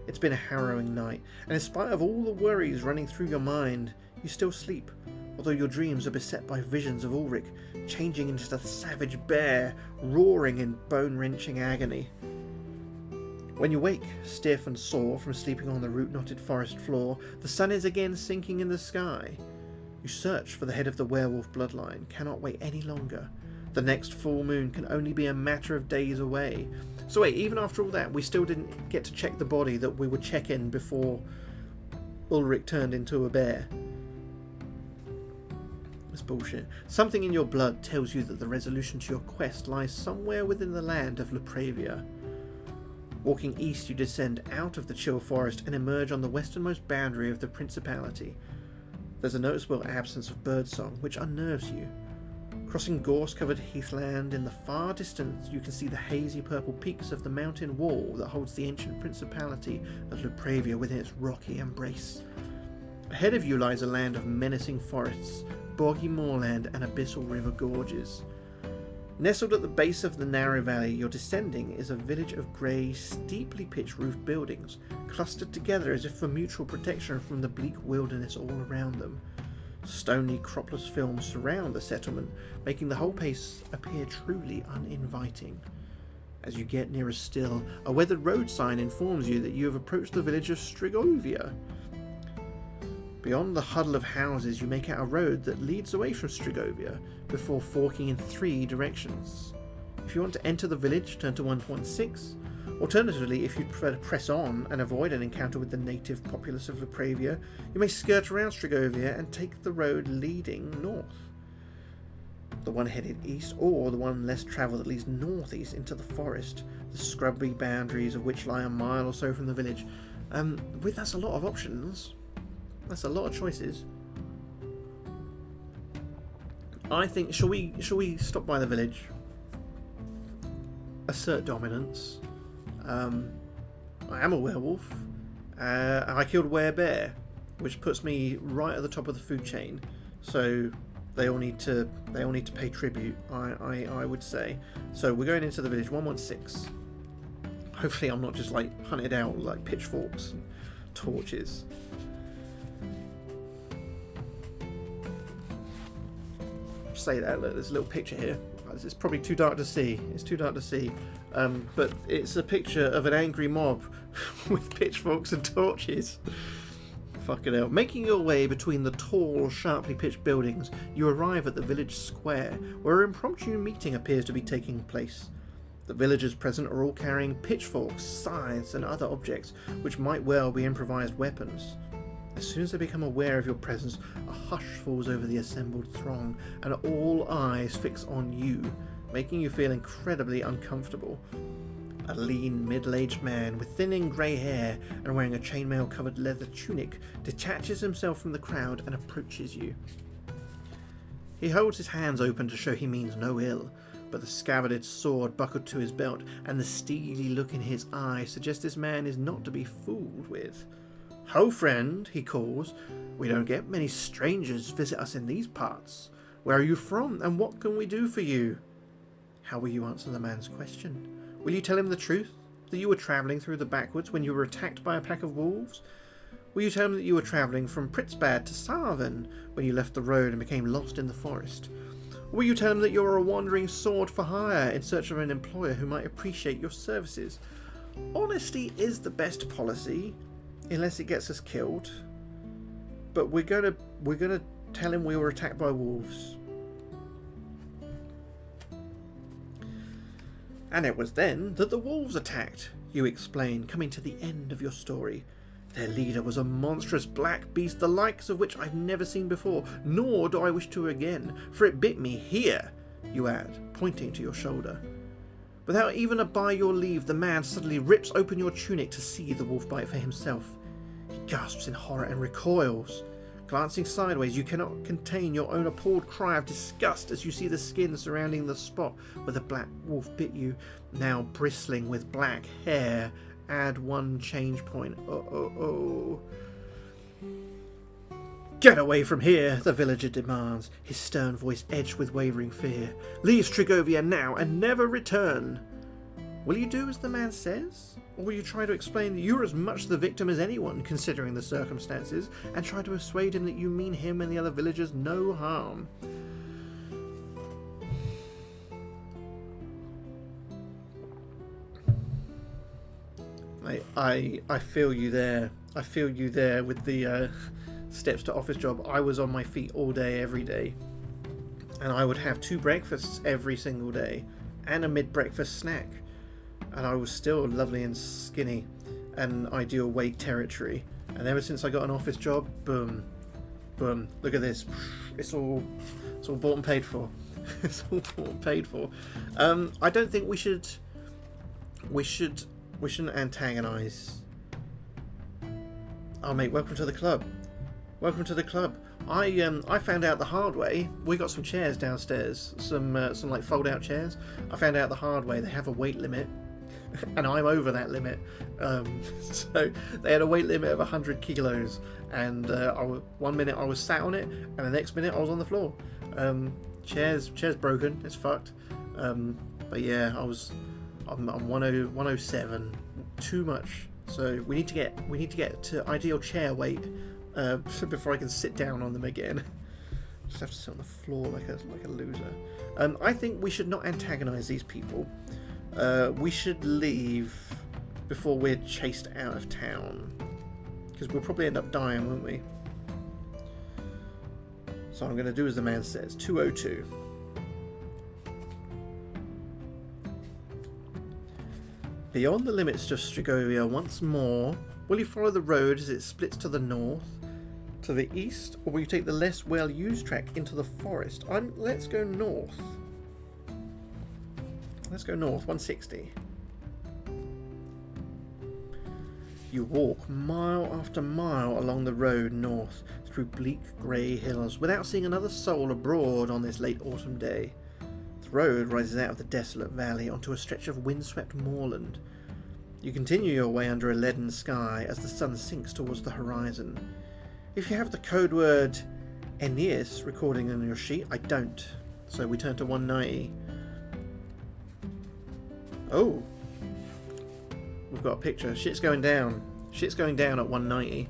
It's been a harrowing night, and in spite of all the worries running through your mind, you still sleep, although your dreams are beset by visions of Ulrich, changing into the savage bear, roaring in bone-wrenching agony. When you wake, stiff and sore from sleeping on the root-knotted forest floor, the sun is again sinking in the sky. You search for the head of the werewolf bloodline, cannot wait any longer. The next full moon can only be a matter of days away. So wait, even after all that, we still didn't get to check the body that we would check in before Ulrich turned into a bear. That's bullshit. Something in your blood tells you that the resolution to your quest lies somewhere within the land of Lepravia. Walking east, you descend out of the chill forest and emerge on the westernmost boundary of the Principality. There's a noticeable absence of birdsong, which unnerves you. Crossing gorse-covered heathland, in the far distance you can see the hazy purple peaks of the mountain wall that holds the ancient Principality of Lepravia within its rocky embrace. Ahead of you lies a land of menacing forests, boggy moorland and abyssal river gorges. Nestled at the base of the narrow valley you're descending is a village of grey, steeply pitch-roofed buildings, clustered together as if for mutual protection from the bleak wilderness all around them. Stony, cropless films surround the settlement, making the whole place appear truly uninviting. As you get nearer still, a weathered road sign informs you that you have approached the village of Strigovia. Beyond the huddle of houses, you make out a road that leads away from Strigovia, before forking in 3 directions. If you want to enter the village, turn to 1.6. Alternatively, if you'd prefer to press on and avoid an encounter with the native populace of Lepravia, you may skirt around Strigovia and take the road leading north. The one headed east, or the one less travelled that leads northeast into the forest, the scrubby boundaries of which lie a mile or so from the village. That's a lot of options. That's a lot of choices. I think shall we stop by the village, assert dominance. I am a werewolf. I killed Werebear, which puts me right at the top of the food chain. So they all need to pay tribute. I would say. So we're going into the village 116. Hopefully I'm not just like hunted out with like pitchforks and torches. Say that, look, there's a little picture here. It's probably too dark to see. It's too dark to see. But it's a picture of an angry mob with pitchforks and torches. Fucking hell. Making your way between the tall, sharply pitched buildings, you arrive at the village square, where an impromptu meeting appears to be taking place. The villagers present are all carrying pitchforks, scythes, and other objects, which might well be improvised weapons. As soon as they become aware of your presence, a hush falls over the assembled throng, and all eyes fix on you, making you feel incredibly uncomfortable. A lean, middle-aged man with thinning grey hair and wearing a chainmail-covered leather tunic detaches himself from the crowd and approaches you. He holds his hands open to show he means no ill, but the scabbarded sword buckled to his belt and the steely look in his eye suggest this man is not to be fooled with. "Ho, friend," he calls. "We don't get many strangers visit us in these parts. Where are you from, and what can we do for you?" How will you answer the man's question? Will you tell him the truth? That you were travelling through the backwoods when you were attacked by a pack of wolves? Will you tell him that you were travelling from Pritzbad to Sarven when you left the road and became lost in the forest? Or will you tell him that you are a wandering sword for hire in search of an employer who might appreciate your services? Honesty is the best policy, unless it gets us killed. But we're gonna tell him we were attacked by wolves. "And it was then that the wolves attacked," you explain, coming to the end of your story. "Their leader was a monstrous black beast, the likes of which I've never seen before, nor do I wish to again, for it bit me here," you add, pointing to your shoulder. Without even a by your leave, the man suddenly rips open your tunic to see the wolf bite for himself. He gasps in horror and recoils. Glancing sideways, you cannot contain your own appalled cry of disgust as you see the skin surrounding the spot where the black wolf bit you, now bristling with black hair. Add one change point. Oh. "Get away from here," the villager demands, his stern voice edged with wavering fear. "Leave Strigovia now and never return." Will you do as the man says? Or will you try to explain that you're as much the victim as anyone, considering the circumstances, and try to persuade him that you mean him and the other villagers no harm? I feel you there. I feel you there with the steps to office job. I was on my feet all day, every day. And I would have 2 breakfasts every single day, and a mid-breakfast snack. And I was still lovely and skinny and ideal weight territory. And ever since I got an office job, boom, look at this. It's all bought and paid for. It's all bought and paid for. I don't think we shouldn't antagonise. Oh mate, welcome to the club. Welcome to the club. I found out the hard way. We got some chairs downstairs, some like fold-out chairs. I found out the hard way they have a weight limit, and I'm over that limit. So they had a weight limit of 100 kilos, and one minute I was sat on it, and the next minute I was on the floor. Chairs broken. It's fucked. But yeah, I'm 107. Too much. So we need to get to ideal chair weight. Before I can sit down on them again. Just have to sit on the floor like a loser. I think we should not antagonise these people. We should leave before we're chased out of town. Because we'll probably end up dying, won't we? So I'm going to do as the man says. 202. Beyond the limits of Strigovia once more, will you follow the road as it splits to the north? To the east, or will you take the less well-used track into the forest? Let's go north. Let's go north, 160. You walk mile after mile along the road north, through bleak grey hills without seeing another soul abroad on this late autumn day. The road rises out of the desolate valley onto a stretch of windswept moorland. You continue your way under a leaden sky as the sun sinks towards the horizon. If you have the code word Aeneas recording on your sheet, I don't. So we turn to 190. Oh. We've got a picture. Shit's going down. Shit's going down at 190.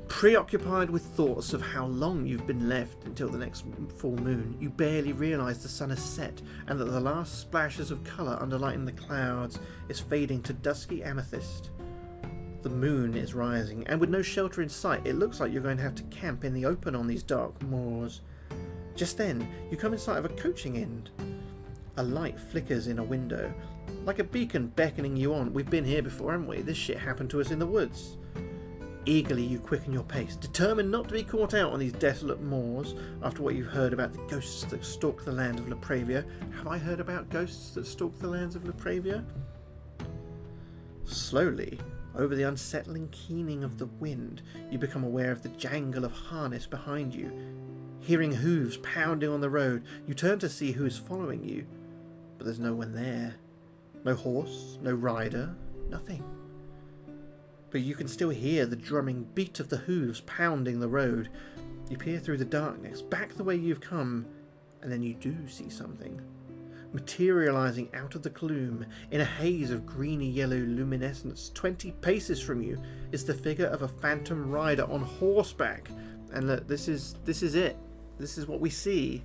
Preoccupied with thoughts of how long you've been left until the next full moon, you barely realise the sun has set and that the last splashes of colour underlighting the clouds is fading to dusky amethyst. The moon is rising, and with no shelter in sight, it looks like you're going to have to camp in the open on these dark moors. Just then, you come in sight of a coaching inn. A light flickers in a window, like a beacon beckoning you on. We've been here before, haven't we? This shit happened to us in the woods. Eagerly you quicken your pace, determined not to be caught out on these desolate moors after what you've heard about the ghosts that stalk the land of Lapravia. Have I heard about ghosts that stalk the lands of Lapravia? Slowly, over the unsettling keening of the wind, you become aware of the jangle of harness behind you. Hearing hooves pounding on the road, you turn to see who is following you, but there's no one there. No horse, no rider, nothing. But you can still hear the drumming beat of the hooves pounding the road. You peer through the darkness, back the way you've come, and then you do see something. Materialising out of the gloom, in a haze of greeny-yellow luminescence, 20 paces from you, is the figure of a phantom rider on horseback. And look, this is it. This is what we see.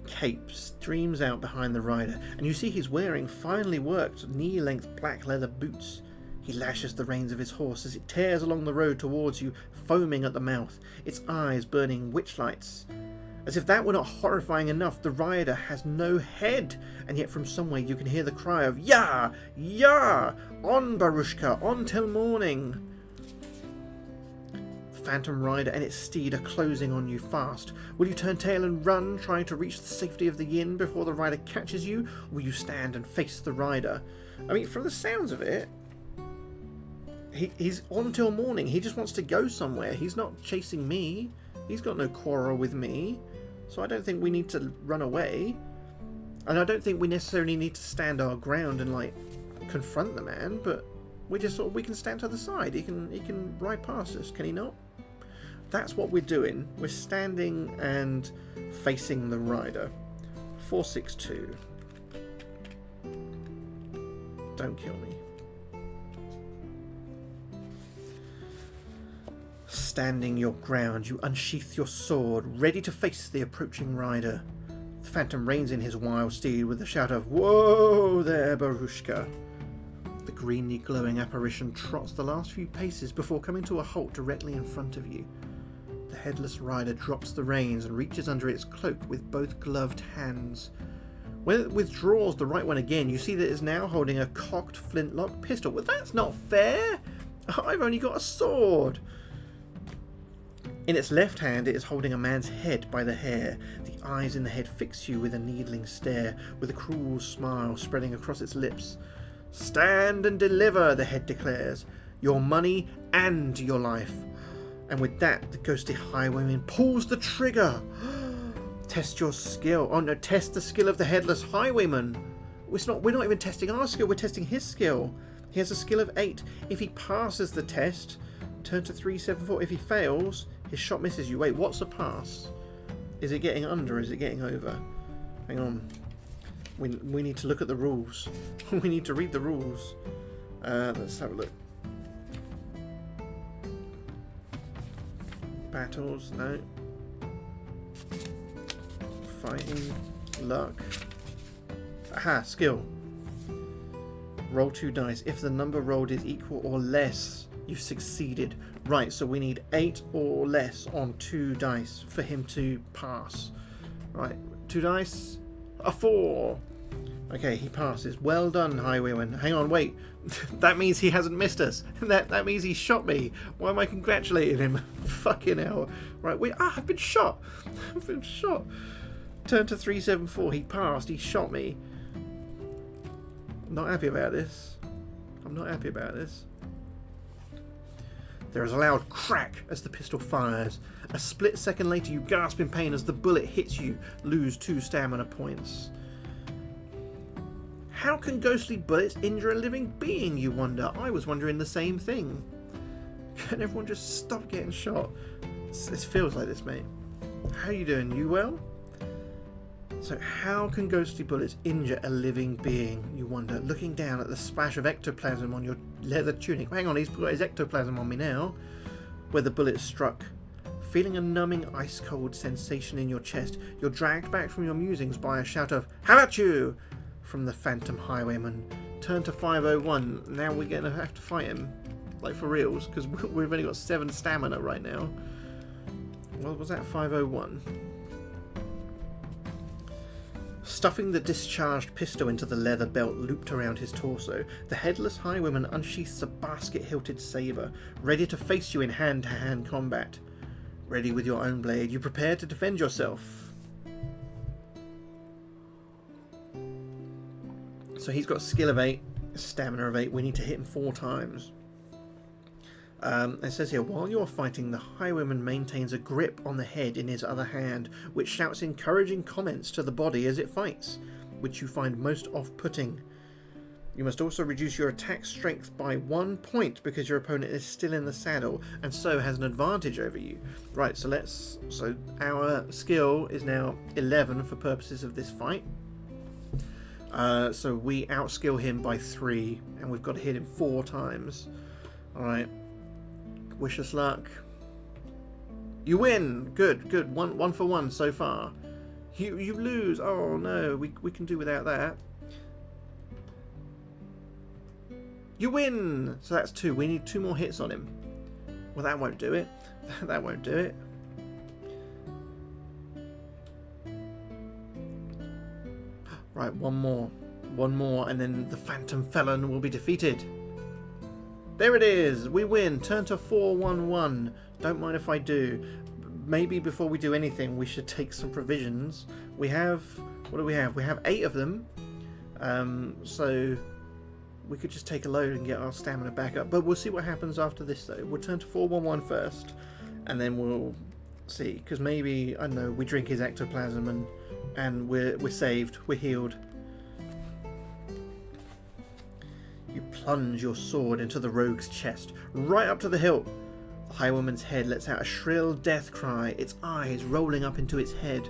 Cape streams out behind the rider, and you see he's wearing finely worked knee-length black leather boots. He lashes the reins of his horse as it tears along the road towards you, foaming at the mouth, its eyes burning witch-lights. As if that were not horrifying enough, the rider has no head, and yet from somewhere you can hear the cry of "Yah! Yah! On, Barushka! On till morning!" Phantom rider and its steed are closing on you fast. Will you turn tail and run, trying to reach the safety of the inn before the rider catches you, or will you stand and face the rider? I mean, from the sounds of it, he's on till morning. He just wants to go somewhere. He's not chasing me. He's got no quarrel with me. So I don't think we need to run away. And I don't think we necessarily need to stand our ground and, like, confront the man, but we can stand to the side. He can ride past us, can he not? That's what we're doing. We're standing and facing the rider. 462. Don't kill me. Standing your ground, you unsheath your sword, ready to face the approaching rider. The phantom reins in his wild steed with a shout of "Whoa there, Barushka!" The greenly glowing apparition trots the last few paces before coming to a halt directly in front of you. The headless rider drops the reins and reaches under its cloak with both gloved hands. When it withdraws the right one again, you see that it is now holding a cocked flintlock pistol. Well, that's not fair! I've only got a sword! In its left hand, it is holding a man's head by the hair. The eyes in the head fix you with a needling stare, with a cruel smile spreading across its lips. "Stand and deliver," the head declares. "Your money and your life." And with that, the ghostly highwayman pulls the trigger. Test your skill. Oh no, test the skill of the headless highwayman. We're not even testing our skill, we're testing his skill. He has a skill of 8. If he passes the test, turn to 374. If he fails, his shot misses you. Wait, what's a pass? Is it getting under or is it getting over? Hang on. We need to look at the rules. We need to read the rules. Let's have a look. Battles, no. Fighting, luck. Aha, skill. Roll 2 dice. If the number rolled is equal or less, you've succeeded. Right, so we need 8 or less on 2 dice for him to pass. Right, 2 dice. A 4. Okay, he passes. Well done, highwayman. Hang on, wait. That means he hasn't missed us. That means he shot me. Why am I congratulating him? Fucking hell. Right, wait. I've been shot. I've been shot. Turn to 374. He passed. He shot me. Not happy about this. I'm not happy about this. There is a loud crack as the pistol fires. A split second later, you gasp in pain as the bullet hits you. Lose 2 stamina points. How can ghostly bullets injure a living being, you wonder? I was wondering the same thing. Can everyone just stop getting shot? This feels like this, mate. How you doing? You well? So how can ghostly bullets injure a living being, you wonder, looking down at the splash of ectoplasm on your leather tunic. Hang on, he's got his ectoplasm on me now. Where the bullet struck. Feeling a numbing ice-cold sensation in your chest, you're dragged back from your musings by a shout of, "How about you?" from the phantom highwayman. Turn to 501. Now we're going to have to fight him. Like for reals, because we've only got 7 stamina right now. What was that? 501. Stuffing the discharged pistol into the leather belt looped around his torso, the headless highwayman unsheaths a basket-hilted saber, ready to face you in hand-to-hand combat. Ready with your own blade, you prepare to defend yourself. So he's got skill of 8, stamina of 8. We need to hit him 4 times. It says here, while you're fighting, the highwayman maintains a grip on the head in his other hand, which shouts encouraging comments to the body as it fights, which you find most off-putting. You must also reduce your attack strength by 1 point because your opponent is still in the saddle and so has an advantage over you. Right, so our skill is now 11 for purposes of this fight. So we outskill him by 3 and we've got to hit him 4 times. Alright. Wish us luck. You win! Good. One for 1 so far. You lose! Oh no, we can do without that. You win! So that's 2. We need 2 more hits on him. Well, that won't do it. That won't do it. Right, one more. One more, and then the Phantom Felon will be defeated. There it is! We win! Turn to 411. Don't mind if I do. Maybe before we do anything, we should take some provisions. We have... What do we have? We have 8 of them. So... we could just take a load and get our stamina back up. But we'll see what happens after this, though. We'll turn to 411 first. And then we'll see. Because maybe, I don't know, we drink his ectoplasm and we're saved. We're healed. You plunge your sword into the rogue's chest, right up to the hilt. The highwayman's head lets out a shrill death cry, its eyes rolling up into its head.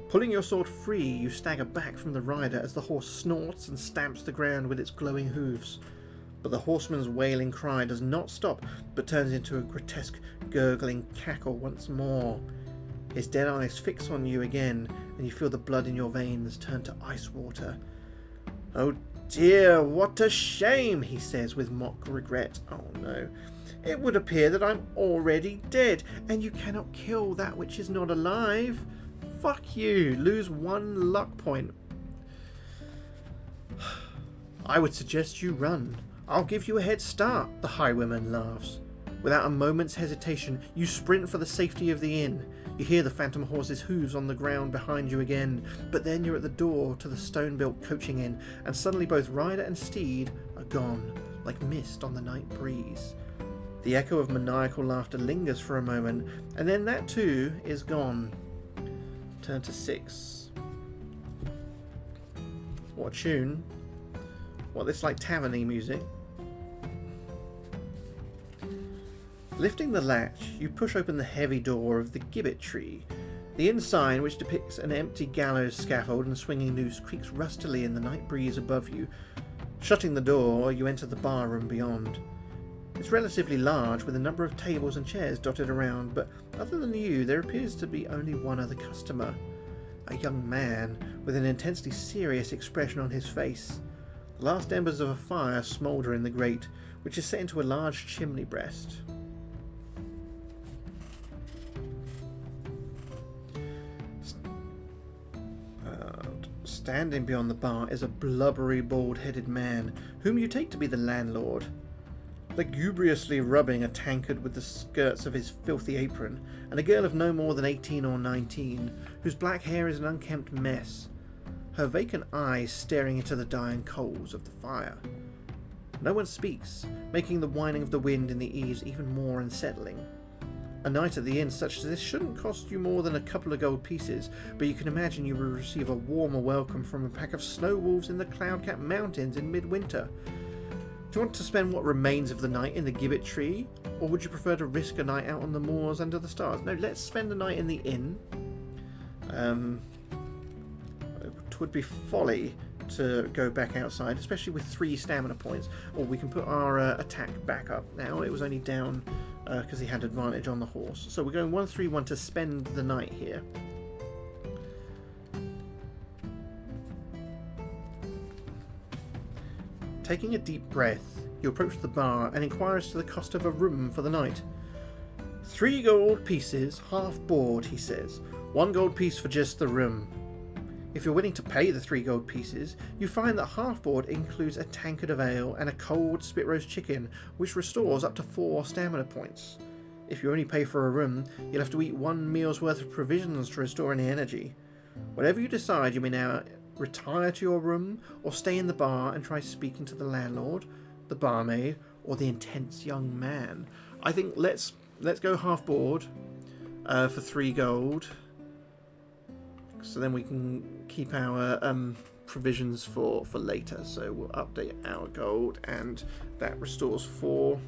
Pulling your sword free, you stagger back from the rider as the horse snorts and stamps the ground with its glowing hooves. But the horseman's wailing cry does not stop, but turns into a grotesque, gurgling cackle once more. His dead eyes fix on you again, and you feel the blood in your veins turn to ice water. Oh dear, what a shame, he says with mock regret. Oh no. It would appear that I'm already dead, and you cannot kill that which is not alive. Fuck you. Lose 1 luck point. I would suggest you run. I'll give you a head start, the highwayman laughs. Without a moment's hesitation, you sprint for the safety of the inn. You hear the phantom horse's hooves on the ground behind you again, but then you're at the door to the stone-built coaching inn, and suddenly both rider and steed are gone, like mist on the night breeze. The echo of maniacal laughter lingers for a moment, and then that too is gone. Turn to 6. What tune? What, this like tavern-y music? Lifting the latch, you push open the heavy door of the Gibbet Tree. The inn sign, which depicts an empty gallows scaffold and swinging noose, creaks rustily in the night breeze above you. Shutting the door, you enter the bar room beyond. It's relatively large, with a number of tables and chairs dotted around, but other than you, there appears to be only one other customer. A young man, with an intensely serious expression on his face. The last embers of a fire smoulder in the grate, which is set into a large chimney breast. Standing beyond the bar is a blubbery, bald-headed man, whom you take to be the landlord. Lugubriously rubbing a tankard with the skirts of his filthy apron, and a girl of no more than 18 or 19, whose black hair is an unkempt mess, her vacant eyes staring into the dying coals of the fire. No one speaks, making the whining of the wind in the eaves even more unsettling. A night at the inn such as this shouldn't cost you more than a couple of gold pieces, but you can imagine you will receive a warmer welcome from a pack of snow wolves in the cloud-capped mountains in midwinter. Do you want to spend what remains of the night in the gibbet tree, or would you prefer to risk a night out on the moors under the stars? No, let's spend the night in the inn. It would be folly to go back outside, especially with 3 stamina points. Or we can put our attack back up now. It was only down because he had advantage on the horse. So we're going 1-3-1 to spend the night here. Taking a deep breath, you approach the bar and inquire as to the cost of a room for the night. 3 gold pieces, half board, he says. 1 gold piece for just the room. If you're willing to pay the 3 gold pieces, you find that half board includes a tankard of ale and a cold spit roast chicken, which restores up to 4 stamina points. If you only pay for a room, you'll have to eat 1 meal's worth of provisions to restore any energy. Whatever you decide, you may now retire to your room or stay in the bar and try speaking to the landlord, the barmaid, or the intense young man. I think let's go half board for 3 gold. So then we can keep our provisions for later. So we'll update our gold, and that restores 4.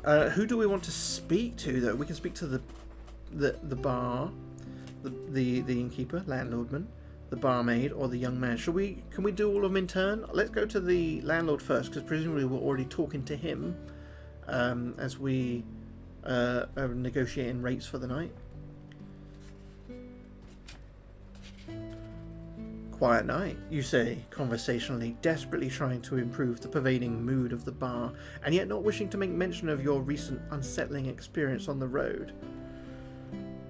Who do we want to speak to, though? We can speak to the bar, the innkeeper, landlordman, the barmaid, or the young man. Can we do all of them in turn? Let's go to the landlord first, because presumably we're already talking to him as we are negotiating rates for the night. Quiet night, you say, conversationally, desperately trying to improve the pervading mood of the bar, and yet not wishing to make mention of your recent unsettling experience on the road.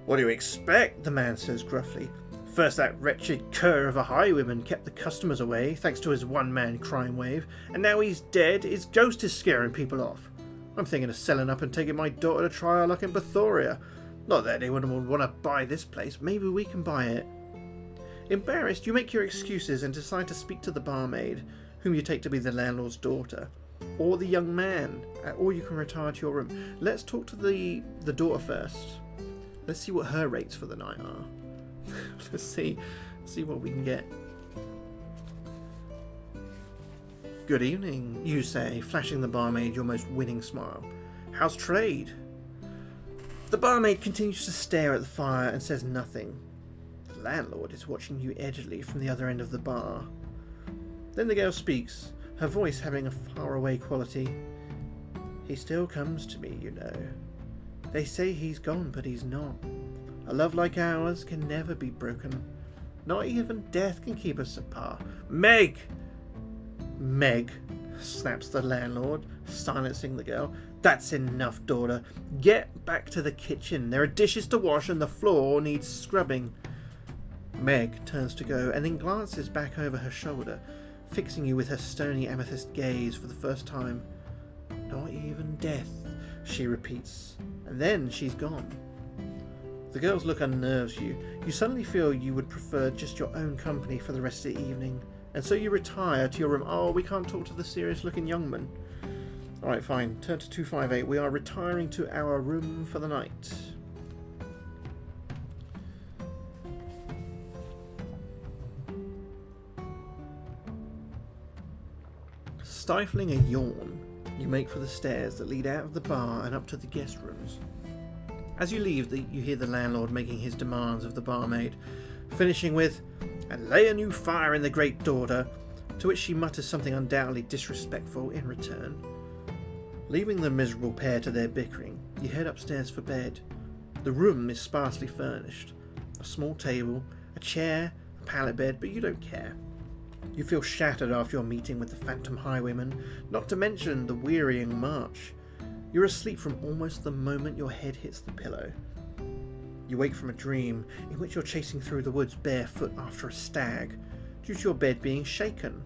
What do you expect? The man says gruffly. First that wretched cur of a highwayman kept the customers away, thanks to his one-man crime wave, and now he's dead, his ghost is scaring people off. I'm thinking of selling up and taking my daughter to try her luck in Bathoria. Not that anyone would want to buy this place, maybe we can buy it. Embarrassed, you make your excuses and decide to speak to the barmaid, whom you take to be the landlord's daughter, or the young man, or you can retire to your room. Let's talk to the daughter first. Let's see what her rates for the night are. Let's see what we can get. Good evening, you say, flashing the barmaid your most winning smile. How's trade? The barmaid continues to stare at the fire and says nothing. The landlord is watching you edgily from the other end of the bar. Then the girl speaks, her voice having a faraway quality. He still comes to me, you know. They say he's gone, but he's not. A love like ours can never be broken. Not even death can keep us apart. Meg! Meg, snaps the landlord, silencing the girl. That's enough, daughter. Get back to the kitchen. There are dishes to wash and the floor needs scrubbing. Meg turns to go and then glances back over her shoulder, fixing you with her stony amethyst gaze for the first time. Not even death, she repeats, and then she's gone. The girl's look unnerves you. You suddenly feel you would prefer just your own company for the rest of the evening, and so you retire to your room. Oh, we can't talk to the serious-looking young man. Alright, fine. Turn to 258. We are retiring to our room for the night. Stifling a yawn, you make for the stairs that lead out of the bar and up to the guest rooms. As you leave, you hear the landlord making his demands of the barmaid, finishing with, "And lay a new fire in the great daughter," to which she mutters something undoubtedly disrespectful in return. Leaving the miserable pair to their bickering, you head upstairs for bed. The room is sparsely furnished. A small table, a chair, a pallet bed, but you don't care. You feel shattered after your meeting with the phantom highwayman, not to mention the wearying march. You're asleep from almost the moment your head hits the pillow. You wake from a dream in which you're chasing through the woods barefoot after a stag, due to your bed being shaken.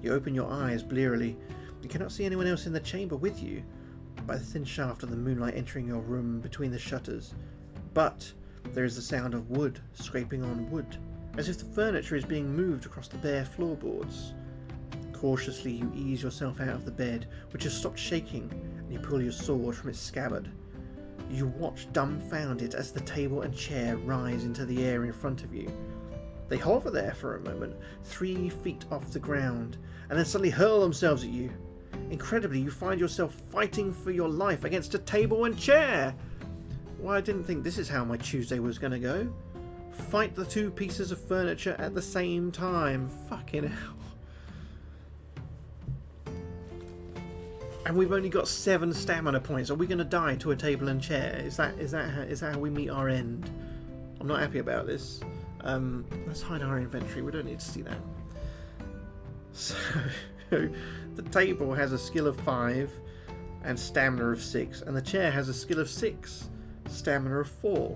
You open your eyes blearily. You cannot see anyone else in the chamber with you, by the thin shaft of the moonlight entering your room between the shutters. But there is the sound of wood scraping on wood, as if the furniture is being moved across the bare floorboards. Cautiously, you ease yourself out of the bed, which has stopped shaking, and you pull your sword from its scabbard. You watch dumbfounded as the table and chair rise into the air in front of you. They hover there for a moment, 3 feet off the ground, and then suddenly hurl themselves at you. Incredibly, you find yourself fighting for your life against a table and chair. Well, I didn't think this is how my Tuesday was going to go. Fight the 2 pieces of furniture at the same time. Fucking hell. And we've only got 7 stamina points. Are we going to die to a table and chair? Is that how we meet our end? I'm not happy about this. Let's hide our inventory. We don't need to see that. So, the table has a skill of 5 and stamina of 6, and the chair has a skill of 6, stamina of 4.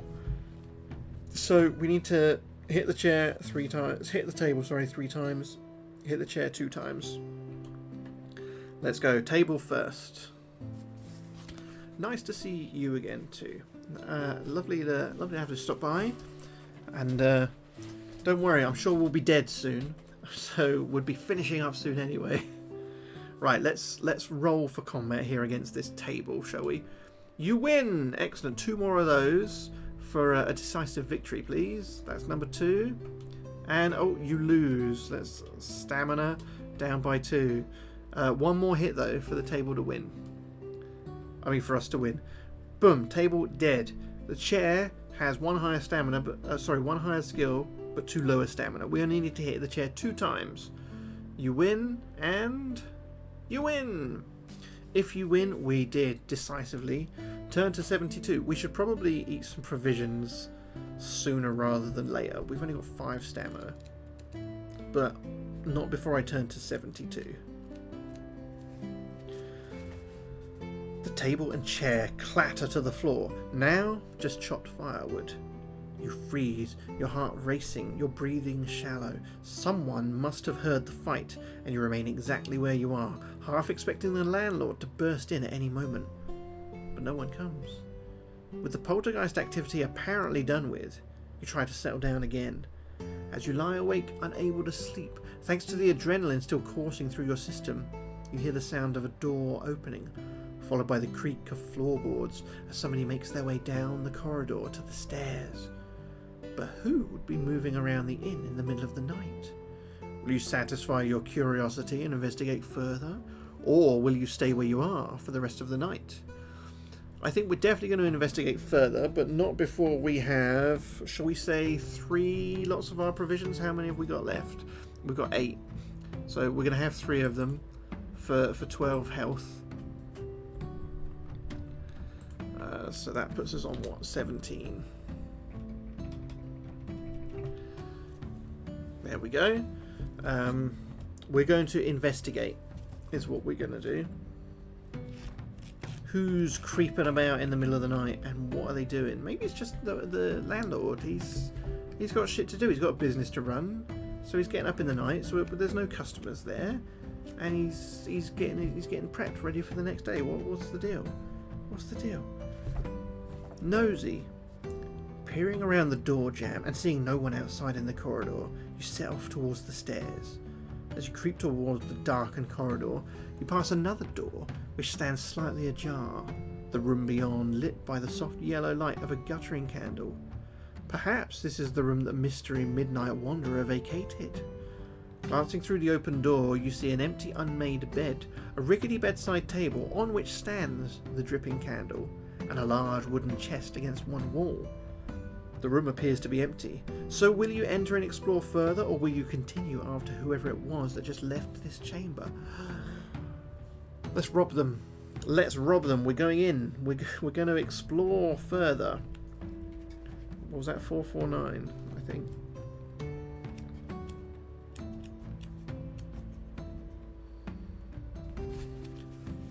So we need to hit the chair 3 times. Hit the table, 3 times. Hit the chair 2 times. Let's go. Table first. Nice to see you again too. Lovely to have to stop by. And don't worry, I'm sure we'll be dead soon. So we'll be finishing up soon anyway. Right, let's roll for combat here against this table, shall we? You win! Excellent. 2 more of those for a decisive victory, please. That's number 2. And oh, you lose. That's stamina down by 2. 1 more hit though for the table to win. I mean, for us to win. Boom! Table dead. The chair has 1 higher stamina, but 1 higher skill, but 2 lower stamina. We only need to hit the chair 2 times. You win, and you win. If you win, we did decisively. Turn to 72. We should probably eat some provisions sooner rather than later. We've only got 5 stamina, but not before I turn to 72. The table and chair clatter to the floor. Now, just chopped firewood. You freeze, your heart racing, your breathing shallow. Someone must have heard the fight, and you remain exactly where you are, half expecting the landlord to burst in at any moment. But no one comes. With the poltergeist activity apparently done with, you try to settle down again. As you lie awake, unable to sleep, thanks to the adrenaline still coursing through your system, you hear the sound of a door opening, followed by the creak of floorboards as somebody makes their way down the corridor to the stairs. But who would be moving around the inn in the middle of the night? Will you satisfy your curiosity and investigate further, or will you stay where you are for the rest of the night? I think we're definitely going to investigate further, but not before we have, shall we say, 3 lots of our provisions. How many have we got left? We've got 8. So we're going to have 3 of them for 12 health. So that puts us on, what, 17? There we go. We're going to investigate, is what we're going to do. Who's creeping about in the middle of the night, and what are they doing? Maybe it's just the landlord. He's got shit to do. He's got a business to run, so he's getting up in the night. So there's no customers there, and he's getting prepped, ready for the next day. What's the deal? What's the deal? Nosy. Peering around the door jamb and seeing no one outside in the corridor, you set off towards the stairs. As you creep towards the darkened corridor, you pass another door, which stands slightly ajar, the room beyond lit by the soft yellow light of a guttering candle. Perhaps this is the room that mystery midnight wanderer vacated. Glancing through the open door, you see an empty, unmade bed, a rickety bedside table on which stands the dripping candle, and a large wooden chest against one wall. The room appears to be empty, so will you enter and explore further, or will you continue after whoever it was that just left this chamber? Let's rob them. Let's rob them. We're going in. We're going to explore further. What was that? 449, I think.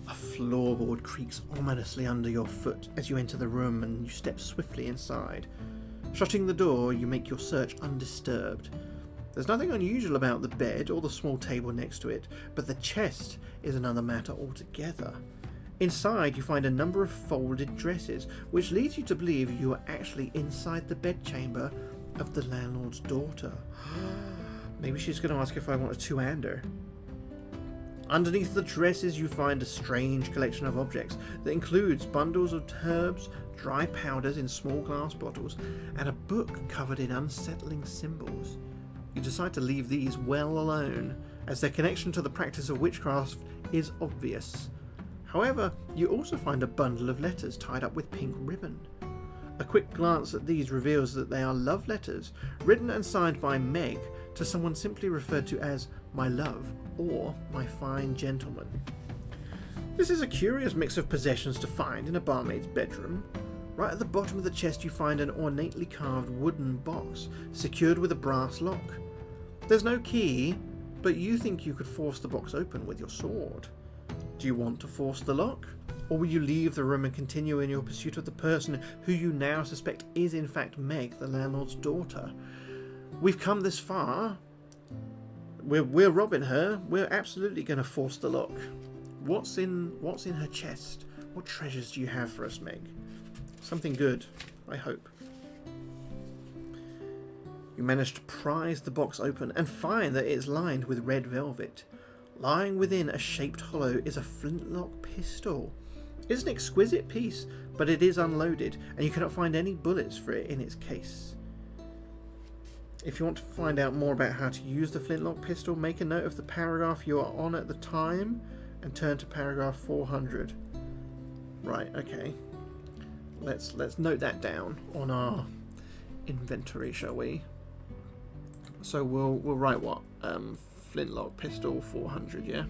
A floorboard creaks ominously under your foot as you enter the room and you step swiftly inside. Shutting the door, you make your search undisturbed. There's nothing unusual about the bed or the small table next to it, but the chest is another matter altogether. Inside, you find a number of folded dresses, which leads you to believe you are actually inside the bedchamber of the landlord's daughter. Maybe she's going to ask if I want a two-hander. Underneath the dresses you find a strange collection of objects that includes bundles of herbs, dry powders in small glass bottles, and a book covered in unsettling symbols. You decide to leave these well alone, as their connection to the practice of witchcraft is obvious. However, you also find a bundle of letters tied up with pink ribbon. A quick glance at these reveals that they are love letters, written and signed by Meg to someone simply referred to as my love or my fine gentleman. This is a curious mix of possessions to find in a barmaid's bedroom. Right at the bottom of the chest you find an ornately carved wooden box secured with a brass lock. There's no key, but you think you could force the box open with your sword. Do you want to force the lock? Or will you leave the room and continue in your pursuit of the person who you now suspect is in fact Meg, the landlord's daughter? We've come this far. We're robbing her. We're absolutely going to force the lock. What's in her chest? What treasures do you have for us, Meg? Something good, I hope. You manage to prise the box open and find that it's lined with red velvet. Lying within a shaped hollow is a flintlock pistol. It's an exquisite piece, but it is unloaded, and you cannot find any bullets for it in its case. If you want to find out more about how to use the flintlock pistol, make a note of the paragraph you are on at the time, and turn to paragraph 400. Right, okay. Let's note that down on our inventory, shall we? So we'll write what? Flintlock pistol 400, yeah?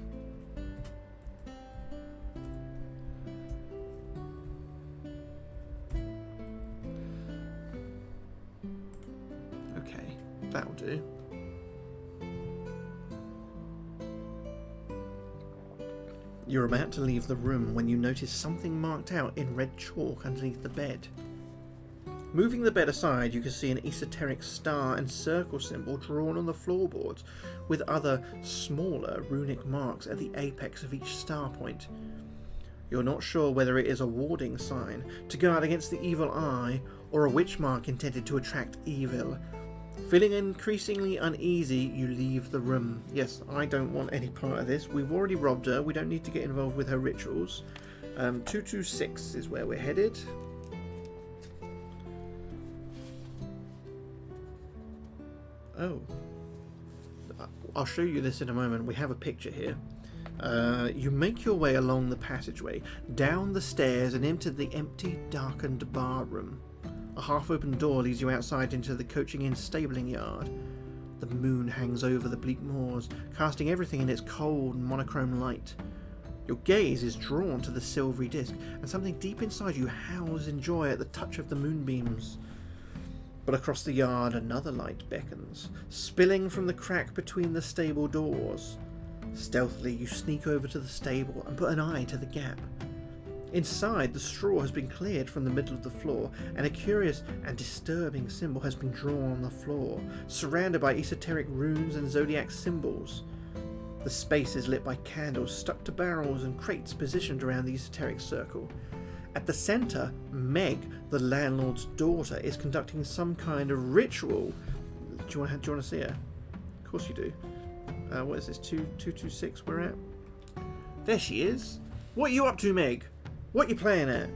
Okay, that'll do. You're about to leave the room when you notice something marked out in red chalk underneath the bed. Moving the bed aside, you can see an esoteric star and circle symbol drawn on the floorboards, with other, smaller runic marks at the apex of each star point. You're not sure whether it is a warding sign to guard against the evil eye, or a witch mark intended to attract evil. Feeling increasingly uneasy, you leave the room. Yes, I don't want any part of this. We've already robbed her. We don't need to get involved with her rituals. 226 is where we're headed. Oh. I'll show you this in a moment. We have a picture here. You make your way along the passageway, down the stairs and into the empty, darkened bar room. A half-open door leads you outside into the coaching inn stabling yard. The moon hangs over the bleak moors, casting everything in its cold, monochrome light. Your gaze is drawn to the silvery disc, and something deep inside you howls in joy at the touch of the moonbeams. But across the yard another light beckons, spilling from the crack between the stable doors. Stealthily you sneak over to the stable and put an eye to the gap. Inside, the straw has been cleared from the middle of the floor, and a curious and disturbing symbol has been drawn on the floor, surrounded by esoteric runes and zodiac symbols. The space is lit by candles stuck to barrels and crates positioned around the esoteric circle. At the centre, Meg, the landlord's daughter, is conducting some kind of ritual. Do you want to see her? Of course you do. What is this? 226 we're at? There she is. What are you up to, Meg? What you playing at?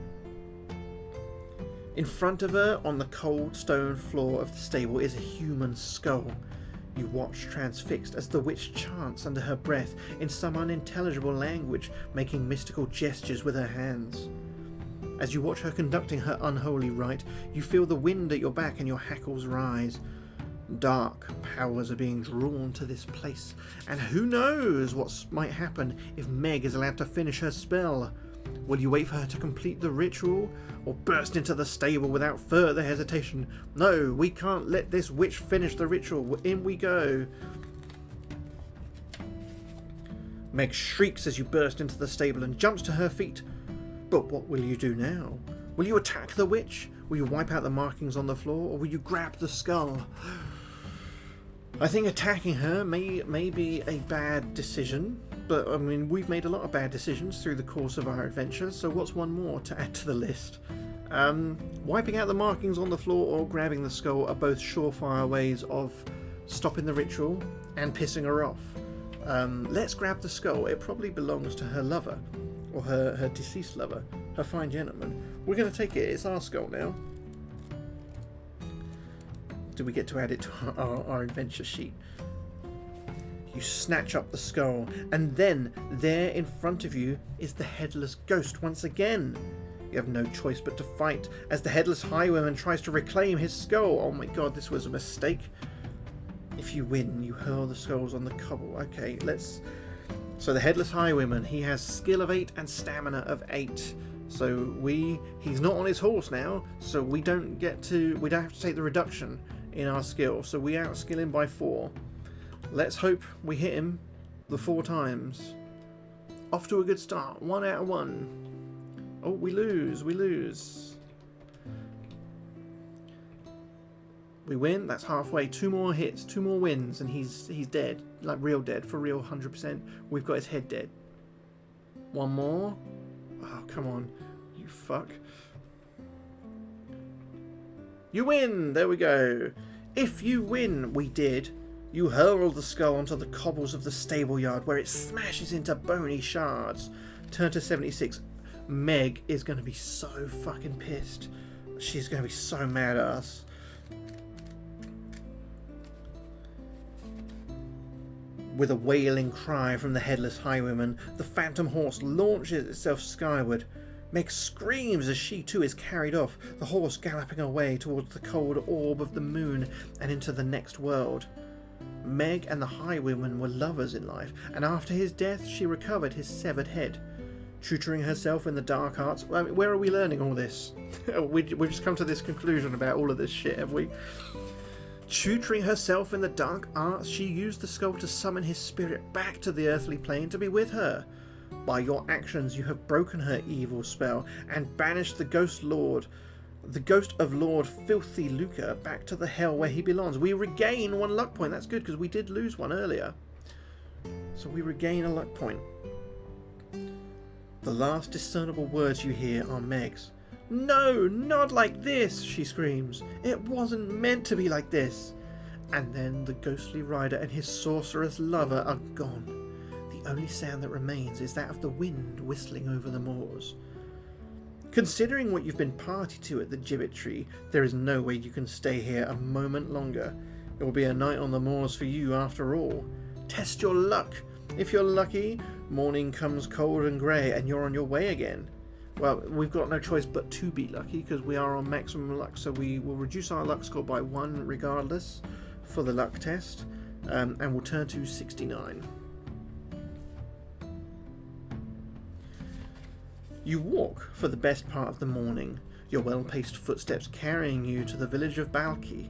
In front of her, on the cold stone floor of the stable, is a human skull. You watch transfixed as the witch chants under her breath in some unintelligible language, making mystical gestures with her hands. As you watch her conducting her unholy rite, you feel the wind at your back and your hackles rise. Dark powers are being drawn to this place, and who knows what might happen if Meg is allowed to finish her spell. Will you wait for her to complete the ritual, or burst into the stable without further hesitation? No, we can't let this witch finish the ritual. In we go. Meg shrieks as you burst into the stable and jumps to her feet. But what will you do now? Will you attack the witch? Will you wipe out the markings on the floor, or will you grab the skull? I think attacking her may be a bad decision, but I mean, we've made a lot of bad decisions through the course of our adventure, so what's one more to add to the list? Wiping out the markings on the floor or grabbing the skull are both surefire ways of stopping the ritual and pissing her off. Let's grab the skull. It probably belongs to her lover, or her deceased lover, her fine gentleman. We're going to take it. It's our skull now. Do we get to add it to our adventure sheet? You snatch up the skull, and then there in front of you is the headless ghost once again. You have no choice but to fight as the headless highwayman tries to reclaim his skull. Oh my god, this was a mistake. If you win, you hurl the skulls on the cobble. Okay, let's... So the headless highwayman, he has skill of 8 and stamina of 8. So he's not on his horse now, so we don't have to take the reduction in our skill. So we outskill him by 4. Let's hope we hit him the 4 times. Off to a good start. 1 out of 1. Oh, we lose. We win. That's halfway. 2 more hits, 2 more wins, and he's dead. Like real dead, for real, 100%. We've got his head dead. 1 more. Oh, come on, you fuck. You win. There we go. If you win, we did. You hurl the skull onto the cobbles of the stable yard, where it smashes into bony shards. Turn to 76. Meg is going to be so fucking pissed. She's going to be so mad at us. With a wailing cry from the headless highwayman, the phantom horse launches itself skyward. Meg screams as she too is carried off, the horse galloping away towards the cold orb of the moon and into the next world. Meg and the highwayman were lovers in life, and after his death she recovered his severed head. Tutoring herself in the dark arts. I mean, where are we learning all this? We've just come to this conclusion about all of this shit, have we? Tutoring herself in the dark arts, she used the skull to summon his spirit back to the earthly plane to be with her. By your actions, you have broken her evil spell and banished the ghost of Lord Filthy Lucre, back to the hell where he belongs. We regain 1 luck point. That's good, because we did lose 1 earlier. So we regain a luck point. The last discernible words you hear are Meg's. "No, not like this," she screams. "It wasn't meant to be like this." And then the ghostly rider and his sorceress lover are gone. The only sound that remains is that of the wind whistling over the moors. Considering what you've been party to at the gibbet tree, there is no way you can stay here a moment longer. It will be a night on the moors for you after all. Test your luck. If you're lucky, morning comes cold and grey and you're on your way again. Well, we've got no choice but to be lucky because we are on maximum luck, so we will reduce our luck score by 1 regardless for the luck test, and we'll turn to 69. You walk for the best part of the morning, your well-paced footsteps carrying you to the village of Balki.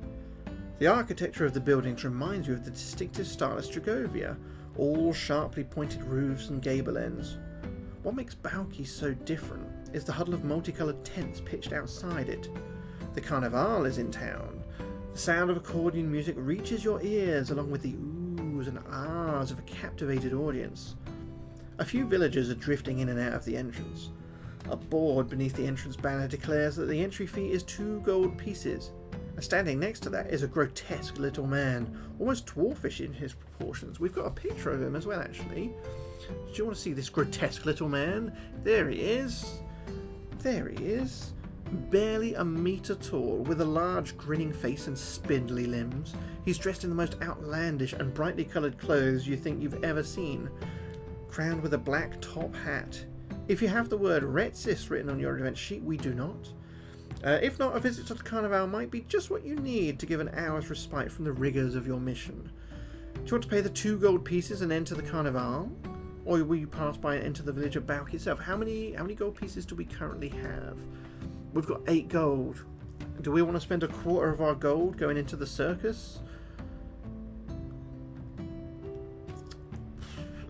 The architecture of the buildings reminds you of the distinctive style of Stragovia, all sharply pointed roofs and gable ends. What makes Balki so different is the huddle of multicoloured tents pitched outside it. The Carnival is in town. The sound of accordion music reaches your ears along with the oohs and ahs of a captivated audience. A few villagers are drifting in and out of the entrance. A board beneath the entrance banner declares that the entry fee is 2 gold pieces. And standing next to that is a grotesque little man, almost dwarfish in his proportions. We've got a picture of him as well, actually. Do you want to see this grotesque little man? There he is. There he is. Barely a metre tall, with a large grinning face and spindly limbs. He's dressed in the most outlandish and brightly coloured clothes you think you've ever seen, crowned with a black top hat. If you have the word Retsis written on your event sheet, we do not. If not, a visit to the Carnival might be just what you need to give an hour's respite from the rigours of your mission. Do you want to pay the 2 gold pieces and enter the Carnival? Or will you pass by and enter the village of Balki itself? How many gold pieces do we currently have? We've got 8 gold. Do we want to spend a quarter of our gold going into the circus?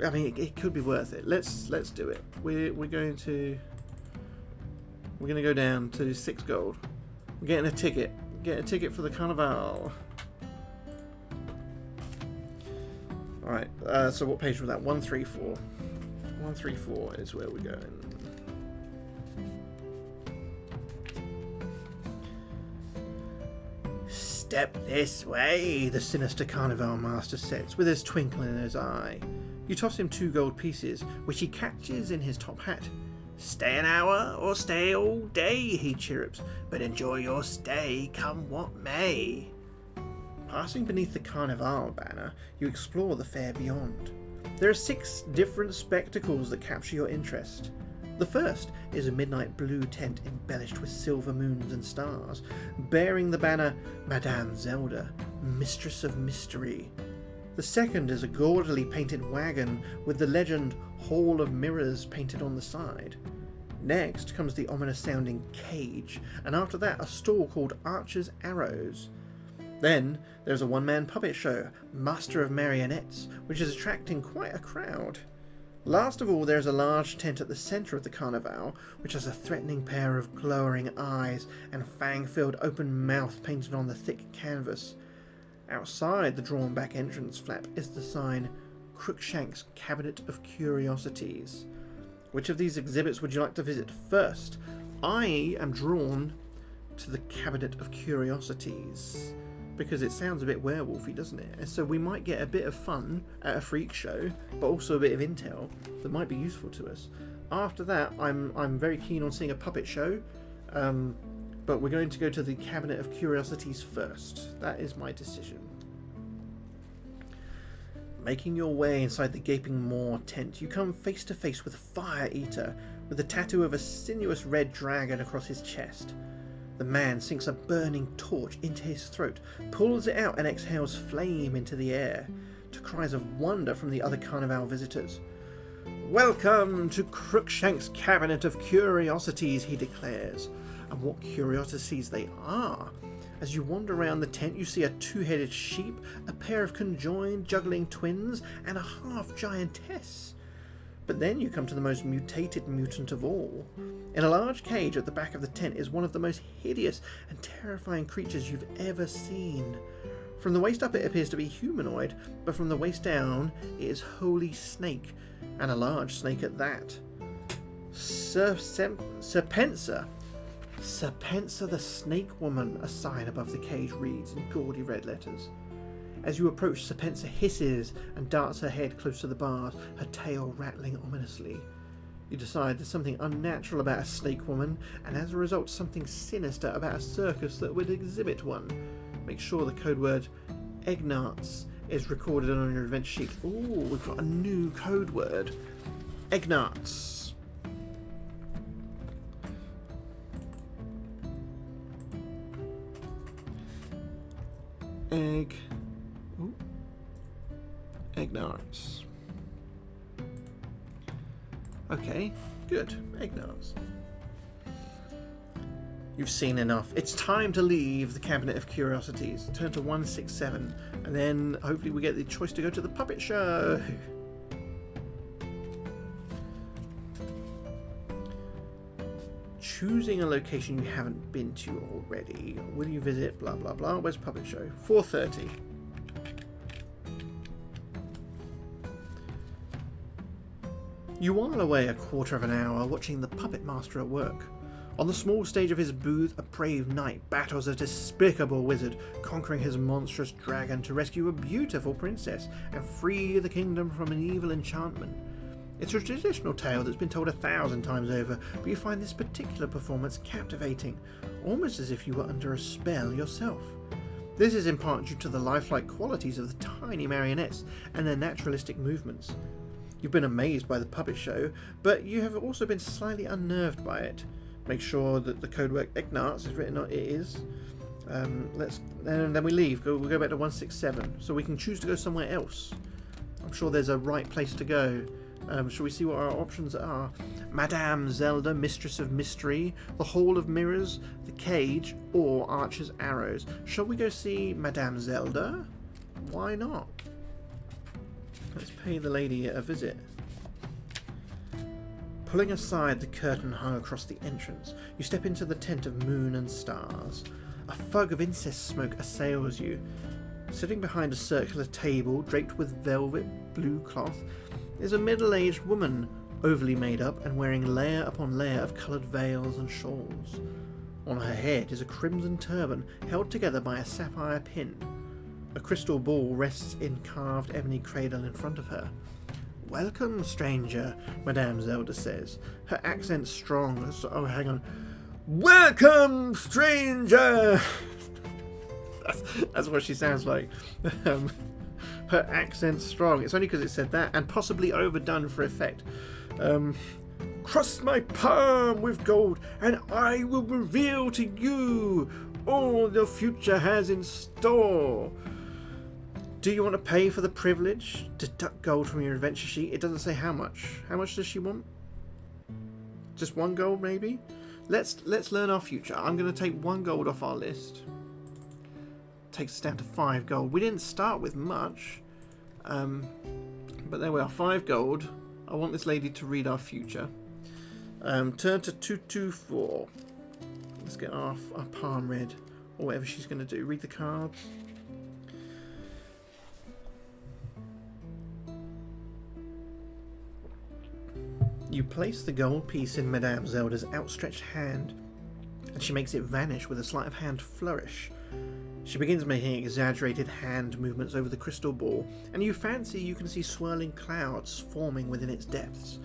I mean, it could be worth it. Let's do it. We're going to go down to 6 gold. We're getting a ticket. Get a ticket for the Carnival. Alright, so what page was that? 134. 134 is where we're going. Step this way, the sinister Carnival master says, with his twinkle in his eye. You toss him 2 gold pieces, which he catches in his top hat. "Stay an hour or stay all day," he chirrups, "but enjoy your stay, come what may." Passing beneath the Carnival banner, you explore the fair beyond. There are 6 different spectacles that capture your interest. The first is a midnight blue tent embellished with silver moons and stars, bearing the banner Madame Zelda, Mistress of Mystery. The second is a gaudily painted wagon with the legend Hall of Mirrors painted on the side. Next comes the ominous sounding cage, and after that a stall called Archer's Arrows. Then there's a one-man puppet show, Master of Marionettes, which is attracting quite a crowd. Last of all, there's a large tent at the centre of the Carnival, which has a threatening pair of glowering eyes and fang-filled open mouth painted on the thick canvas. Outside the drawn-back entrance flap is the sign, Crookshank's Cabinet of Curiosities. Which of these exhibits would you like to visit first? I am drawn to the Cabinet of Curiosities, because it sounds a bit werewolfy, doesn't it? And so we might get a bit of fun at a freak show, but also a bit of intel that might be useful to us. After that, I'm very keen on seeing a puppet show, but we're going to go to the Cabinet of Curiosities first. That is my decision. Making your way inside the gaping maw tent, you come face to face with a fire eater with the tattoo of a sinuous red dragon across his chest. The man sinks a burning torch into his throat, pulls it out and exhales flame into the air, to cries of wonder from the other Carnival visitors. "Welcome to Crookshank's Cabinet of Curiosities," he declares. And what curiosities they are! As you wander around the tent, you see a 2-headed sheep, a pair of conjoined juggling twins, and a half-giantess. But then you come to the most mutated mutant of all. In a large cage at the back of the tent is one of the most hideous and terrifying creatures you've ever seen. From the waist up it appears to be humanoid, but from the waist down it is wholly snake, and a large snake at that. Serpensa. Serpensa the Snake Woman, a sign above the cage reads in gaudy red letters. As you approach, Serpensa hisses and darts her head close to the bars, her tail rattling ominously. You decide there's something unnatural about a snake woman, and as a result something sinister about a circus that would exhibit one. Make sure the code word Egnarts is recorded on your event sheet. Ooh, we've got a new code word. Egnarts. Egnarts. Okay, good. Egnarts. You've seen enough. It's time to leave the Cabinet of Curiosities. Turn to 167, and then hopefully we get the choice to go to the puppet show. Choosing a location you haven't been to already. Will you visit blah blah blah? Where's puppet show? 4:30. You while away a quarter of an hour watching the puppet master at work. On the small stage of his booth, a brave knight battles a despicable wizard, conquering his monstrous dragon to rescue a beautiful princess and free the kingdom from an evil enchantment. It's a traditional tale that's been told 1,000 times over, but you find this particular performance captivating, almost as if you were under a spell yourself. This is in part due to the lifelike qualities of the tiny marionettes and their naturalistic movements. You've been amazed by the puppet show, but you have also been slightly unnerved by it. Make sure that the code word Egnarts is written on it is. Then we leave. We'll go back to 167, so we can choose to go somewhere else. I'm sure there's a right place to go. Shall we see what our options are? Madame Zelda, Mistress of Mystery, the Hall of Mirrors, the Cage, or Archer's Arrows. Shall we go see Madame Zelda? Why not? Let's pay the lady a visit. Pulling aside the curtain hung across the entrance, you step into the tent of moon and stars. A fog of incense smoke assails you. Sitting behind a circular table draped with velvet blue cloth is a middle-aged woman, overly made up and wearing layer upon layer of coloured veils and shawls. On her head is a crimson turban held together by a sapphire pin. A crystal ball rests in carved ebony cradle in front of her. Welcome, stranger, Madame Zelda says. Her accent strong. Oh, hang on. Welcome, stranger! That's what she sounds like. Her accent strong. It's only because it said that, and possibly overdone for effect. Cross my palm with gold, and I will reveal to you all the future has in store. Do you want to pay for the privilege? Deduct gold from your adventure sheet. It doesn't say how much. How much does she want? Just 1 gold, maybe? Let's learn our future. I'm going to take 1 gold off our list. Takes us down to 5 gold. We didn't start with much. But there we are, 5 gold. I want this lady to read our future. Turn to 224. Let's get our palm read. Or whatever she's going to do. Read the cards. You place the gold piece in Madame Zelda's outstretched hand, and she makes it vanish with a sleight of hand flourish. She begins making exaggerated hand movements over the crystal ball, and you fancy you can see swirling clouds forming within its depths.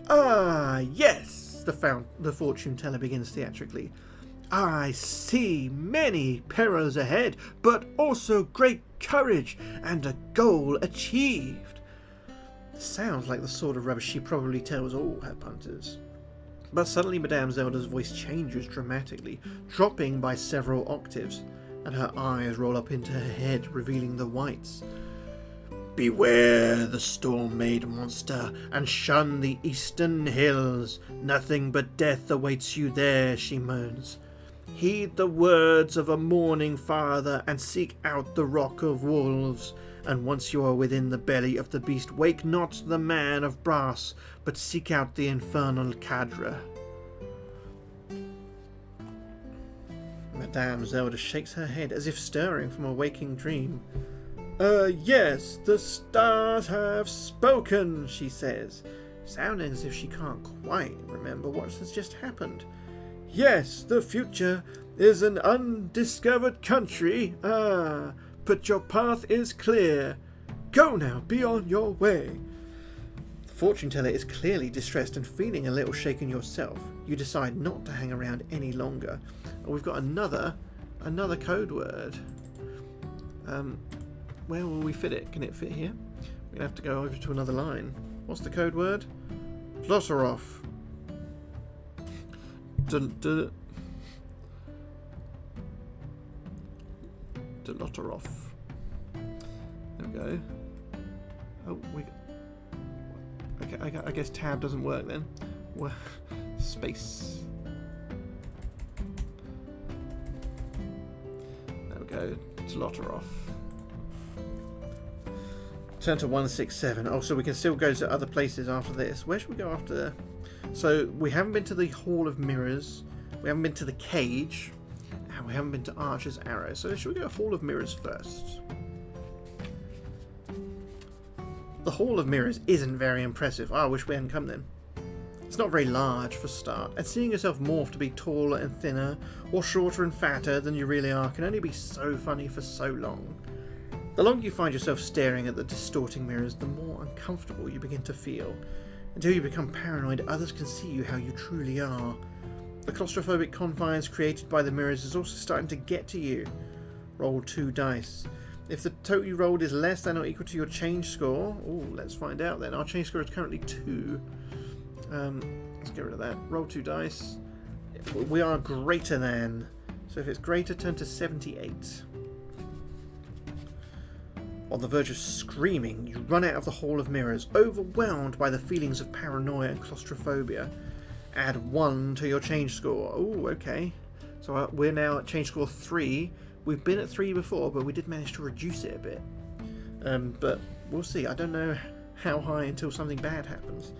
Ah, yes, the fortune teller begins theatrically. I see many perils ahead, but also great courage and a goal achieved. Sounds like the sort of rubbish she probably tells all her punters. But suddenly Madame Zelda's voice changes dramatically, dropping by several octaves, and her eyes roll up into her head, revealing the whites. Beware the storm-made monster, and shun the eastern hills. Nothing but death awaits you there, she moans. Heed the words of a mourning father, and seek out the rock of wolves. And once you are within the belly of the beast, wake not the man of brass, but seek out the infernal cadre. Madame Zelda shakes her head as if stirring from a waking dream. Yes, the stars have spoken, she says, sounding as if she can't quite remember what has just happened. Yes, the future is an undiscovered country. But your path is clear. Go now, be on your way. The fortune teller is clearly distressed and feeling a little shaken yourself. You decide not to hang around any longer. We've got another code word. Where will we fit it? Can it fit here? We're gonna have to go over to another line. What's the code word? Glossaroff. Delotteroff. There we go. Oh, okay, I guess tab doesn't work then. Space. There we go. Delotteroff. Turn to 167. Oh, so we can still go to other places after this. Where should we go after? So we haven't been to the Hall of Mirrors. We haven't been to the cage. And we haven't been to Archer's Arrow. So should we go Hall of Mirrors first? The Hall of Mirrors isn't very impressive. Oh, I wish we hadn't come then. It's not very large for a start, and seeing yourself morph to be taller and thinner, or shorter and fatter than you really are, can only be so funny for so long. The longer you find yourself staring at the distorting mirrors, the more uncomfortable you begin to feel. Until you become paranoid, others can see you how you truly are. The claustrophobic confines created by the mirrors is also starting to get to you. Roll 2 dice. If the total you rolled is less than or equal to your change score... Oh, let's find out then. Our change score is currently 2. Let's get rid of that. Roll 2 dice. We are greater than. So if it's greater, turn to 78. On the verge of screaming, you run out of the Hall of Mirrors, overwhelmed by the feelings of paranoia and claustrophobia. Add 1 to your change score. Oh, okay. So we're now at change score 3. We've been at 3 before, but we did manage to reduce it a bit. But we'll see. I don't know how high until something bad happens.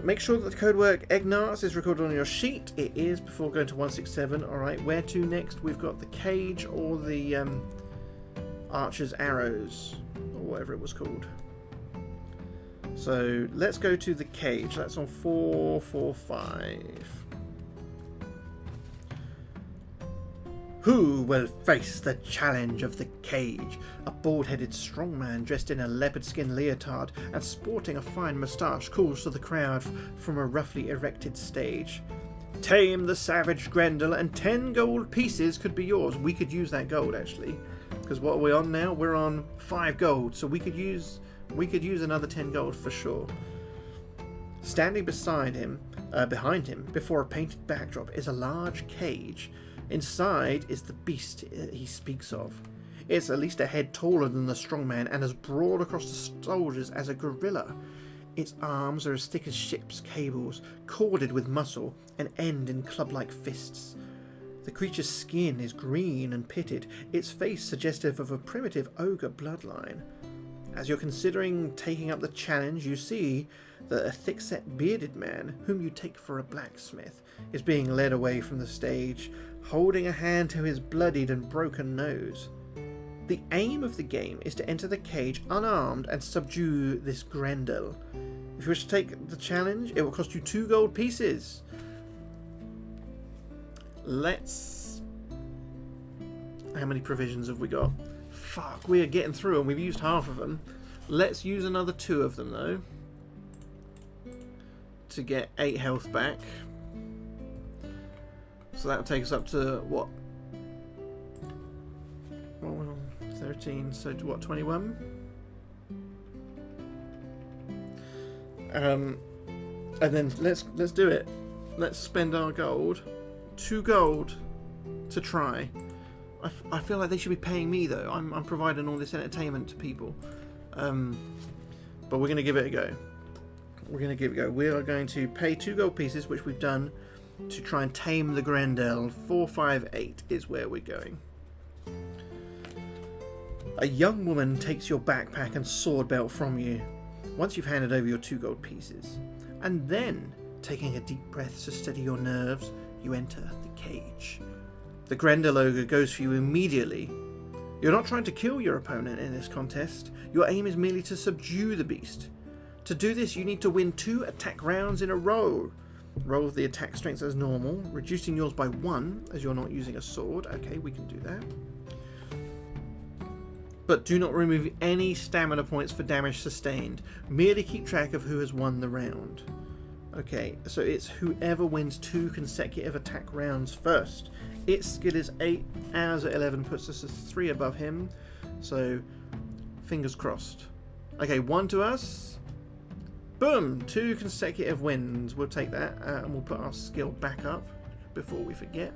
Make sure that the code word Egnarts is recorded on your sheet. It is before going to 167. Alright, where to next? We've got the cage or the Archer's Arrows, or whatever it was called. So let's go to the cage. That's on 445. Who will face the challenge of the cage? A bald-headed strong man dressed in a leopard skin leotard and sporting a fine moustache calls to the crowd from a roughly erected stage. Tame the savage Grendel and 10 gold pieces could be yours. We could use that gold actually, because what are we on now? We're on 5 gold, so we could use another 10 gold for sure. Standing behind him, before a painted backdrop, is a large cage. Inside is the beast he speaks of. It's at least a head taller than the strongman and as broad across the shoulders as a gorilla. Its arms are as thick as ship's cables, corded with muscle, and end in club-like fists. The creature's skin is green and pitted, its face suggestive of a primitive ogre bloodline. As you're considering taking up the challenge, you see that a thick-set bearded man, whom you take for a blacksmith, is being led away from the stage, holding a hand to his bloodied and broken nose. The aim of the game is to enter the cage unarmed and subdue this Grendel. If you wish to take the challenge, it will cost you 2 gold pieces. Let's... How many provisions have we got? Fuck, we are getting through and we've used half of them. Let's use another 2 of them though, to get 8 health back. So that'll take us up to what? Well, 13, so to what, 21? And then let's do it. Let's spend our gold. 2 gold to try. I feel like they should be paying me though. I'm providing all this entertainment to people. But we're going to give it a go. We are going to pay 2 gold pieces, which we've done, to try and tame the Grendel. 458 is where we're going. A young woman takes your backpack and sword belt from you once you've handed over your 2 gold pieces. And then, taking a deep breath to steady your nerves, you enter the cage. The Grendel ogre goes for you immediately. You're not trying to kill your opponent in this contest. Your aim is merely to subdue the beast. To do this, you need to win 2 attack rounds in a row. Roll the attack strength as normal, reducing yours by 1 as you're not using a sword. Okay, we can do that. But do not remove any stamina points for damage sustained. Merely keep track of who has won the round. Okay, so it's whoever wins 2 consecutive attack rounds first. Its skill is 8, ours at 11 puts us at 3 above him. So, fingers crossed. Okay, 1 to us. Boom! 2 consecutive wins. We'll take that and we'll put our skill back up before we forget.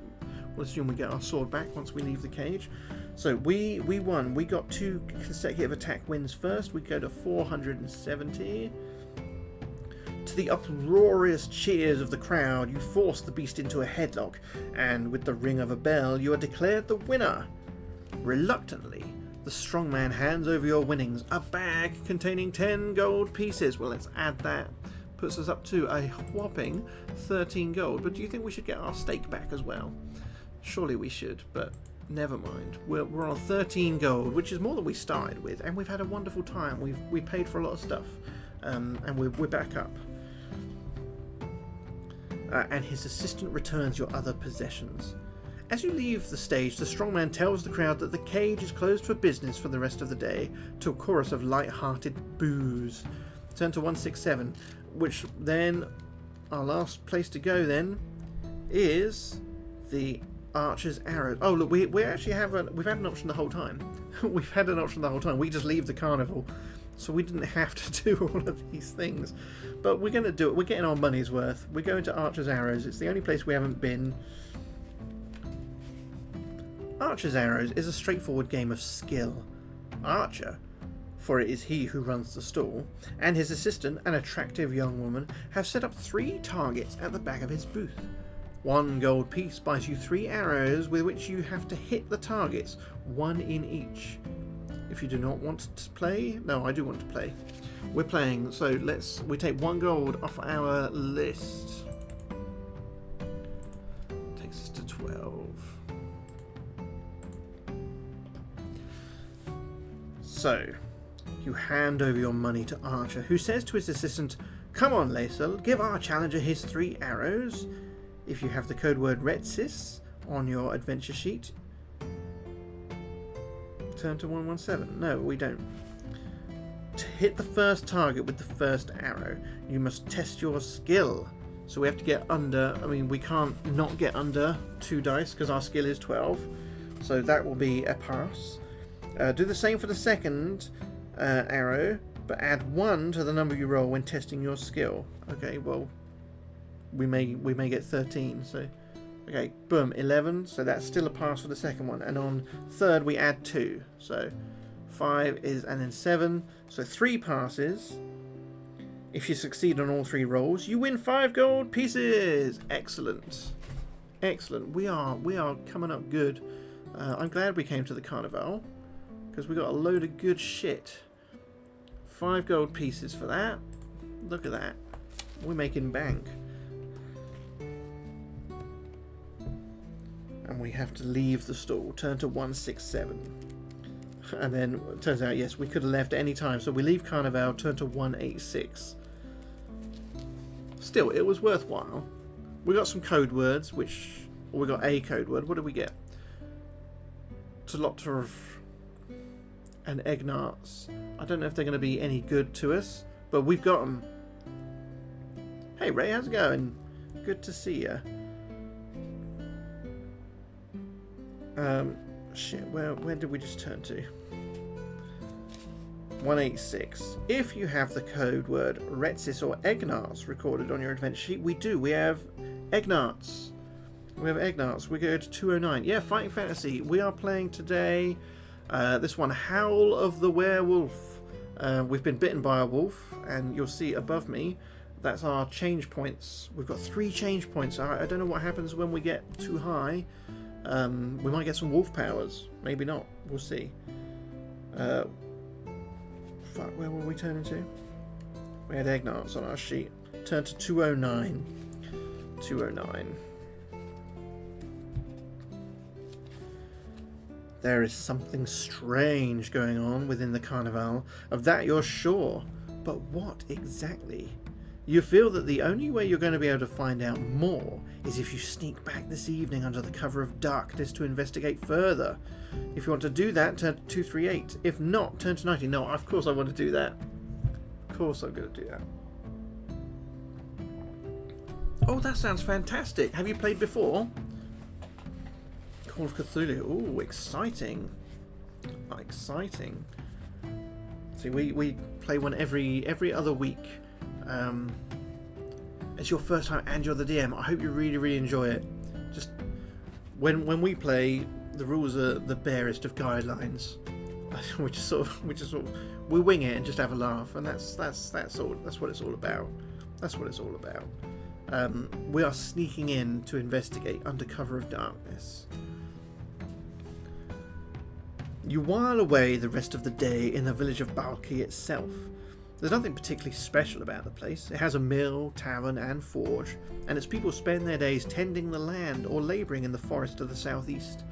We'll assume we get our sword back once we leave the cage. So we won. We got 2 consecutive attack wins first. We go to 470. To the uproarious cheers of the crowd, you force the beast into a headlock, and with the ring of a bell, you are declared the winner. Reluctantly, the strongman hands over your winnings, a bag containing 10 gold pieces. Well, let's add that. Puts us up to a whopping 13 gold. But do you think we should get our stake back as well? Surely we should, but never mind. We're on 13 gold, which is more than we started with, and we've had a wonderful time. We paid for a lot of stuff, and we're back up. And his assistant returns your other possessions. As you leave the stage, the strongman tells the crowd that the cage is closed for business for the rest of the day, to a chorus of light-hearted boos. Turn to 167, which then, our last place to go then, is the Archer's Arrows. Oh look, we actually we've had an option the whole time. We've had an option the whole time. We just leave the carnival, so we didn't have to do all of these things. But we're going to do it. We're getting our money's worth. We're going to Archer's Arrows. It's the only place we haven't been. Archer's Arrows is a straightforward game of skill. Archer, for it is he who runs the stall, and his assistant, an attractive young woman, have set up 3 targets at the back of his booth. 1 gold piece buys you 3 arrows with which you have to hit the targets, 1 in each. If you do not want to play, no, I do want to play. We're playing, so we take 1 gold off our list. Takes us to 12. So, you hand over your money to Archer, who says to his assistant, "Come on, Lae'zel, give our challenger his 3 arrows. If you have the code word RETSIS on your adventure sheet, Turn to 117. No, we don't. To hit the first target with the first arrow, you must test your skill. So we have to get under, I mean, we can't not get under 2 dice because our skill is 12. So that will be a pass. Do the same for the second arrow, but add 1 to the number you roll when testing your skill. Okay, well, we may get 13, so... Okay, boom, 11, so that's still a pass for the second one. And on third, we add 2. So 5 is, and then 7. So 3 passes. If you succeed on all 3 rolls, you win 5 gold pieces. Excellent. Excellent. We are coming up good. I'm glad we came to the carnival, because we got a load of good shit. 5 gold pieces for that. Look at that. We're making bank. And we have to leave the stall. Turn to 167. And then it turns out, yes, we could have left at any time. So we leave Carnival, turn to 186. Still, it was worthwhile. We got some code words, which... we got a code word. What did we get? Tolopterov and Egnarts. I don't know if they're going to be any good to us, but we've got them. Hey Ray, how's it going? Good to see you. Shit, where did we just turn to? 186. If you have the code word Retsis or Egnarts recorded on your adventure sheet, we do. We have Egnarts. We have Egnarts. We go to 209. Yeah, Fighting Fantasy. We are playing today this one, Howl of the Werewolf. We've been bitten by a wolf, and you'll see above me, that's our change points. We've got 3 change points. I don't know what happens when we get too high. We might get some wolf powers. Maybe not. We'll see. Fuck, where were we turning to? We had Egnarts on our sheet. Turn to 209. 209. There is something strange going on within the Carnival. Of that you're sure. But what exactly? You feel that the only way you're going to be able to find out more is if you sneak back this evening under the cover of darkness to investigate further. If you want to do that, turn to 238. If not, turn to 90. No, of course I want to do that. Of course I'm going to do that. Oh, that sounds fantastic. Have you played before? Call of Cthulhu. Oh, exciting. Exciting. See, we play one every other week. It's your first time and you're the DM. I hope you really enjoy it. Just when we play, the rules are the barest of guidelines. We wing it and just have a laugh, and that's what it's all about. That's what it's all about. We are sneaking in to investigate under cover of darkness. You while away the rest of the day in the village of Balki itself. There's nothing particularly special about the place. It has a mill, tavern and forge, and its people spend their days tending the land or labouring in the forest of the southeast.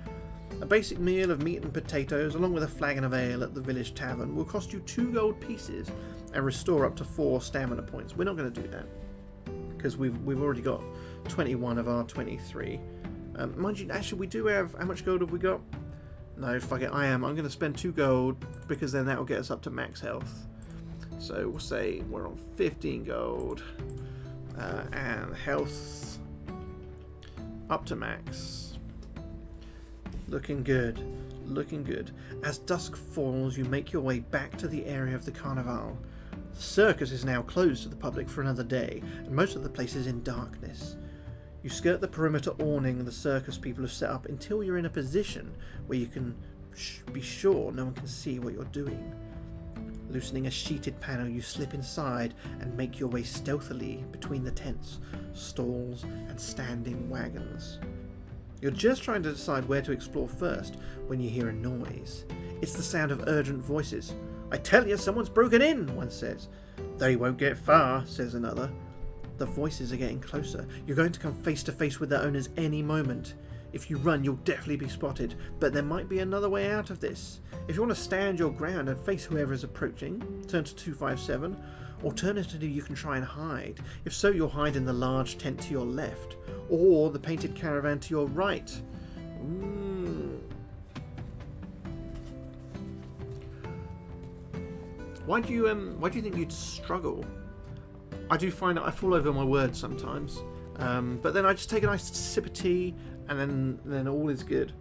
A basic meal of meat and potatoes, along with a flagon of ale at the village tavern, will cost you 2 gold pieces and restore up to 4 stamina points. We're not going to do that, because we've already got 21 of our 23. Mind you, actually we do have... How much gold have we got? No, fuck it, I'm going to spend 2 gold, because then that will get us up to max health. So we'll say we're on 15 gold, and health up to max. Looking good, looking good. As dusk falls, you make your way back to the area of the Carnival. The circus is now closed to the public for another day, and most of the place is in darkness. You skirt the perimeter awning the circus people have set up until you're in a position where you can be sure no one can see what you're doing. Loosening a sheeted panel, you slip inside and make your way stealthily between the tents, stalls, and standing wagons. You're just trying to decide where to explore first when you hear a noise. It's the sound of urgent voices. "I tell you, someone's broken in," one says. "They won't get far," says another. The voices are getting closer. You're going to come face to face with their owners any moment. If you run, you'll definitely be spotted, but there might be another way out of this. If you want to stand your ground and face whoever is approaching, turn to 257. Alternatively, you can try and hide. If so, you'll hide in the large tent to your left, or the painted caravan to your right. Why do you think you'd struggle? I do find that I fall over my words sometimes, but then I just take a nice sip of tea, and then all is good.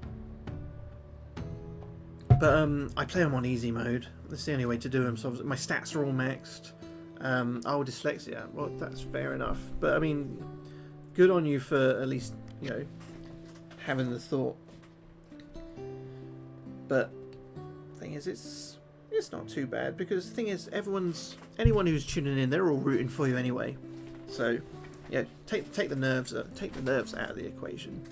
But I play them on easy mode. That's the only way to do them. So my stats are all maxed. Oh, dyslexia. Well, that's fair enough. But I mean, good on you for at least, you know, having the thought. But the thing is, it's not too bad, because the thing is, anyone who's tuning in, they're all rooting for you anyway. So yeah, take the nerves out of the equation.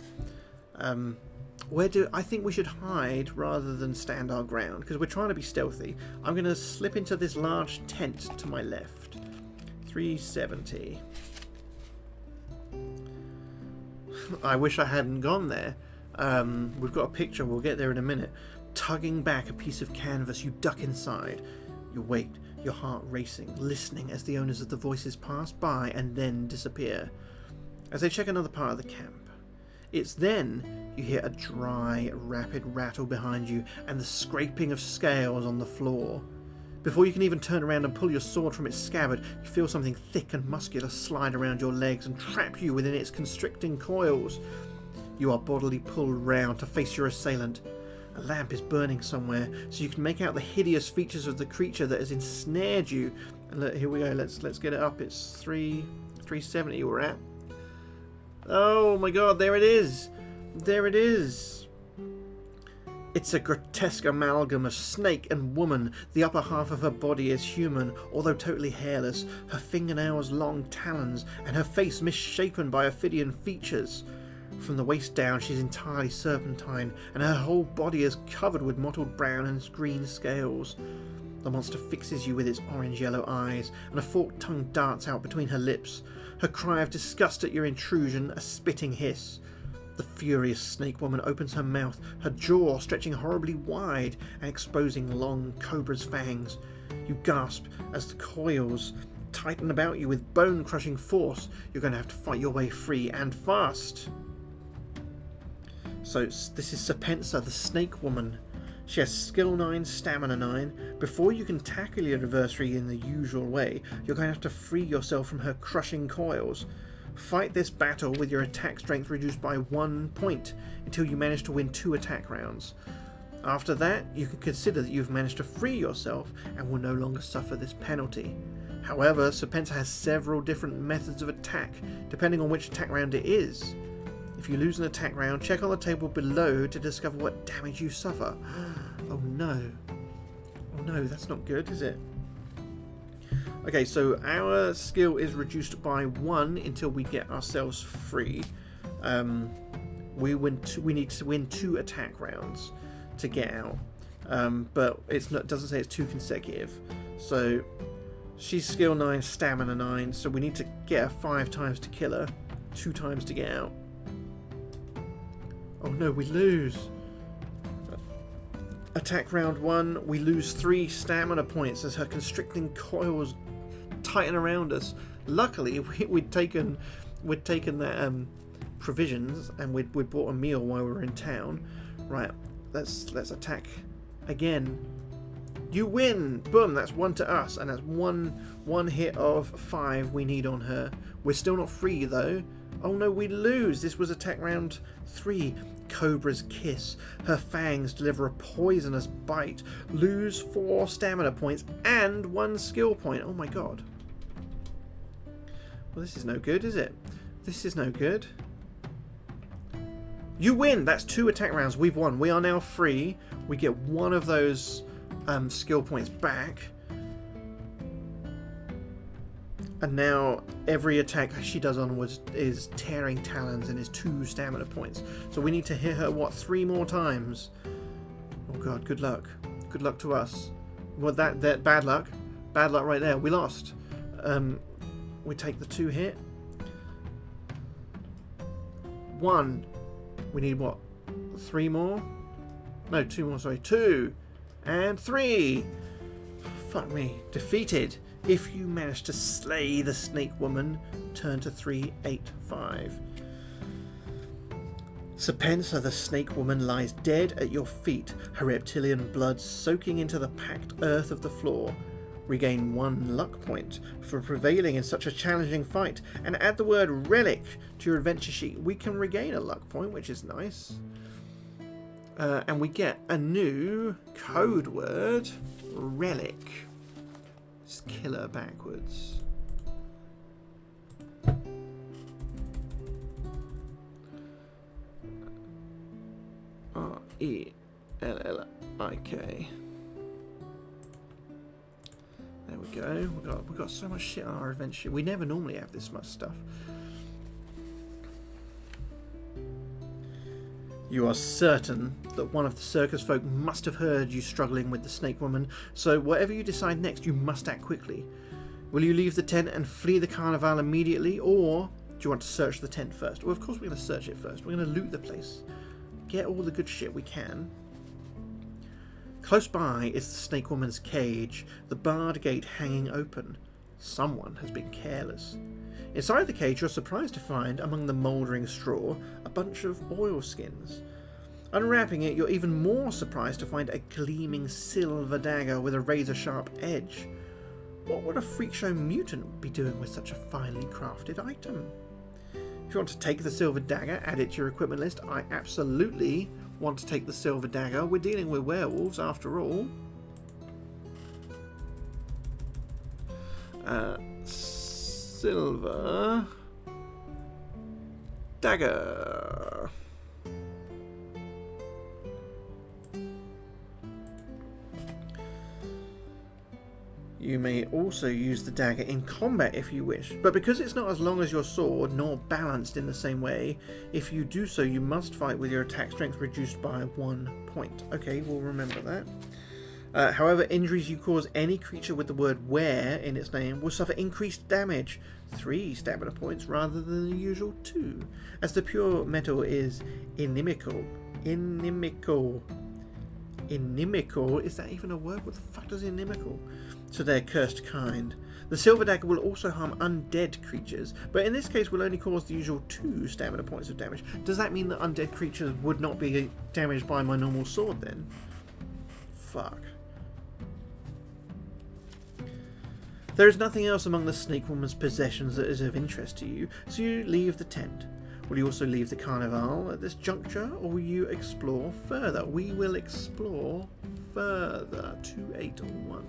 I think we should hide rather than stand our ground, because we're trying to be stealthy. I'm going to slip into this large tent to my left. 370. I wish I hadn't gone there. We've got a picture, we'll get there in a minute. Tugging back a piece of canvas, you duck inside. You wait, your heart racing, listening as the owners of the voices pass by and then disappear. As they check another part of the camp. It's then you hear a dry, rapid rattle behind you and the scraping of scales on the floor. Before you can even turn around and pull your sword from its scabbard, you feel something thick and muscular slide around your legs and trap you within its constricting coils. You are bodily pulled round to face your assailant. A lamp is burning somewhere, so you can make out the hideous features of the creature that has ensnared you. And look, here we go. Let's get it up. It's 370 we're at. Oh my god, there it is. There it is. It's a grotesque amalgam of snake and woman. The upper half of her body is human, although totally hairless, her fingernails long talons, and her face misshapen by ophidian features. From the waist down, she's entirely serpentine, and her whole body is covered with mottled brown and green scales. The monster fixes you with its orange-yellow eyes, and a forked tongue darts out between her lips. Her cry of disgust at your intrusion, a spitting hiss. The furious snake woman opens her mouth, her jaw stretching horribly wide and exposing long cobra's fangs. You gasp as the coils tighten about you with bone-crushing force. You're going to have to fight your way free, and fast. So this is Serpensa, the snake woman. She has skill 9, stamina 9. Before you can tackle your adversary in the usual way, you're going to have to free yourself from her crushing coils. Fight this battle with your attack strength reduced by 1 point until you manage to win 2 attack rounds. After that, you can consider that you've managed to free yourself and will no longer suffer this penalty. However, Serpensa has several different methods of attack, depending on which attack round it is. If you lose an attack round, check on the table below to discover what damage you suffer. Oh no. Oh no, that's not good, is it? Okay, so our skill is reduced by 1 until we get ourselves free. We need to win 2 attack rounds to get out. But it doesn't say it's 2 consecutive. So she's skill 9, stamina 9, so we need to get her 5 times to kill her, 2 times to get out. Oh no, we lose. Attack round 1, we lose 3 stamina points as her constricting coils tighten around us. Luckily, we'd taken that provisions, and we'd bought a meal while we were in town. Right, let's attack again. You win! Boom, that's 1 to us, and that's one hit of 5 we need on her. We're still not free though. Oh no, we lose! This was attack round 3. Cobra's kiss. Her fangs deliver a poisonous bite. Lose 4 stamina points and 1 skill point. Oh my god. Well, this is no good, is it? This is no good. You win! That's 2 attack rounds. We've won. We are now free. We get 1 of those skill points back. And now every attack she does onwards is tearing talons and is 2 stamina points. So we need to hit her, what, 3 more times? Oh god, good luck. Good luck to us. Well, that bad luck. Bad luck right there. We lost. We take the 2 hit. 1. We need what? 3 more? No, 2 more, sorry. 2. And 3. Fuck me. Defeated. If you manage to slay the snake woman, turn to 385. Serpensa, the snake woman, lies dead at your feet, her reptilian blood soaking into the packed earth of the floor. Regain 1 luck point for prevailing in such a challenging fight, and add the word relic to your adventure sheet. We can regain a luck point, which is nice. And we get a new code word, relic. It's killer backwards. R-E-L-L-I-K. There we go. We've got so much shit on our adventure. We never normally have this much stuff. You are certain that one of the circus folk must have heard you struggling with the snake woman, so whatever you decide next, you must act quickly. Will you leave the tent and flee the carnival immediately, or do you want to search the tent first? Well, of course we're going to search it first. We're going to loot the place. Get all the good shit we can. Close by is the snake woman's cage, the barred gate hanging open. Someone has been careless. Inside the cage, you're surprised to find, among the mouldering straw, a bunch of oilskins. Unwrapping it, you're even more surprised to find a gleaming silver dagger with a razor-sharp edge. What would a freak show mutant be doing with such a finely crafted item? If you want to take the silver dagger, add it to your equipment list. I absolutely want to take the silver dagger. We're dealing with werewolves after all. Silver dagger. You may also use the dagger in combat if you wish, but because it's not as long as your sword, nor balanced in the same way, if you do so, you must fight with your attack strength reduced by 1 point. Okay, we'll remember that. However, injuries you cause any creature with the word were in its name will suffer increased damage, 3 stamina points rather than the usual 2, as the pure metal is inimical. Inimical, is that even a word? What the fuck does inimical? To their cursed kind. The silver dagger will also harm undead creatures, but in this case will only cause the usual 2 stamina points of damage. Does that mean that undead creatures would not be damaged by my normal sword then? Fuck. There is nothing else among the snake woman's possessions that is of interest to you, so you leave the tent. Will you also leave the carnival at this juncture, or will you explore further? We will explore further. 281.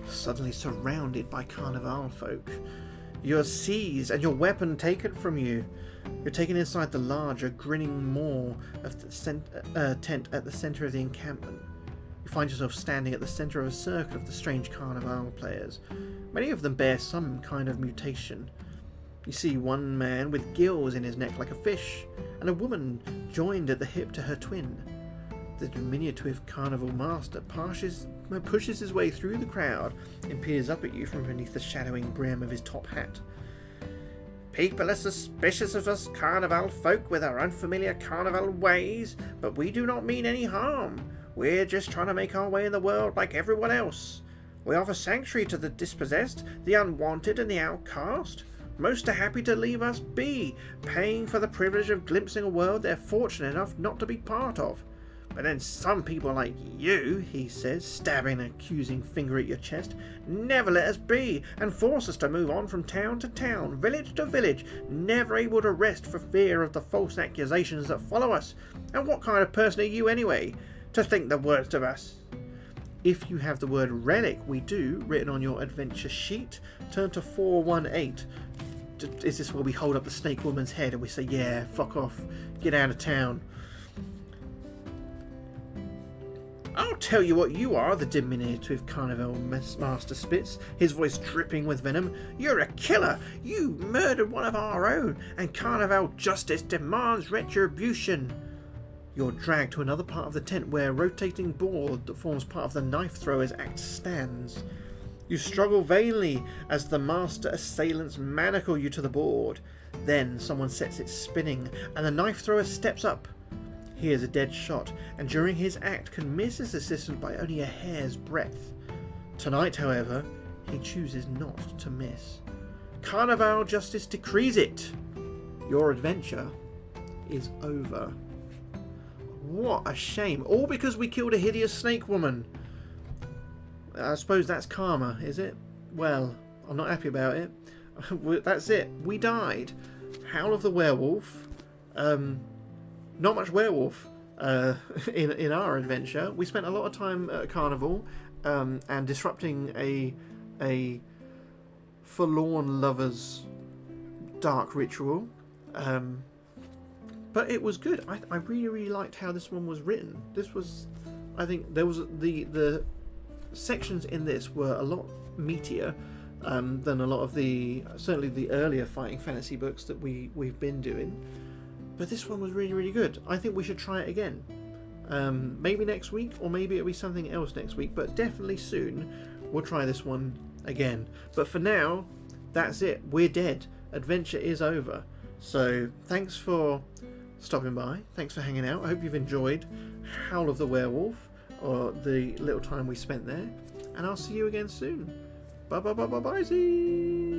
Suddenly surrounded by carnival folk. You're seized and your weapon taken from you. You're taken inside the larger, grinning maw of the tent at the centre of the encampment. You find yourself standing at the centre of a circle of the strange carnival players. Many of them bear some kind of mutation. You see one man with gills in his neck like a fish, and a woman joined at the hip to her twin. The diminutive carnival master pushes his way through the crowd and peers up at you from beneath the shadowing brim of his top hat. People are suspicious of us carnival folk with our unfamiliar carnival ways, but we do not mean any harm. We're just trying to make our way in the world like everyone else. We offer sanctuary to the dispossessed, the unwanted, and the outcast. Most are happy to leave us be, paying for the privilege of glimpsing a world they're fortunate enough not to be part of. But then some people like you, he says, stabbing an accusing finger at your chest, never let us be and force us to move on from town to town, village to village, never able to rest for fear of the false accusations that follow us. And what kind of person are you anyway, to think the worst of us? If you have the word relic, we do, written on your adventure sheet, turn to 418. Is this where we hold up the snake woman's head and we say, yeah, fuck off, get out of town? I'll tell you what you are, the diminutive carnival master spits, his voice dripping with venom. You're a killer! You murdered one of our own, and carnival justice demands retribution. You're dragged to another part of the tent where a rotating board that forms part of the knife thrower's act stands. You struggle vainly as the master assailants manacle you to the board. Then someone sets it spinning, and the knife thrower steps up. He is a dead shot, and during his act can miss his assistant by only a hair's breadth. Tonight, however, he chooses not to miss. Carnival justice decrees it. Your adventure is over. What a shame. All because we killed a hideous snake woman. I suppose that's karma, is it? Well, I'm not happy about it. That's it. We died. Howl of the Werewolf. Not much werewolf in our adventure. We spent a lot of time at a carnival and disrupting a forlorn lover's dark ritual. But it was good. I really, really liked how this one was written. This was, I think, there was the sections in this were a lot meatier than a lot of certainly the earlier fighting fantasy books that we've been doing. But this one was really, really good. I think we should try it again. Maybe next week, or maybe it'll be something else next week, but definitely soon we'll try this one again. But for now, that's it. We're dead. Adventure is over. So thanks for stopping by. Thanks for hanging out. I hope you've enjoyed Howl of the Werewolf, or the little time we spent there. And I'll see you again soon. Bye bye bye bye bye.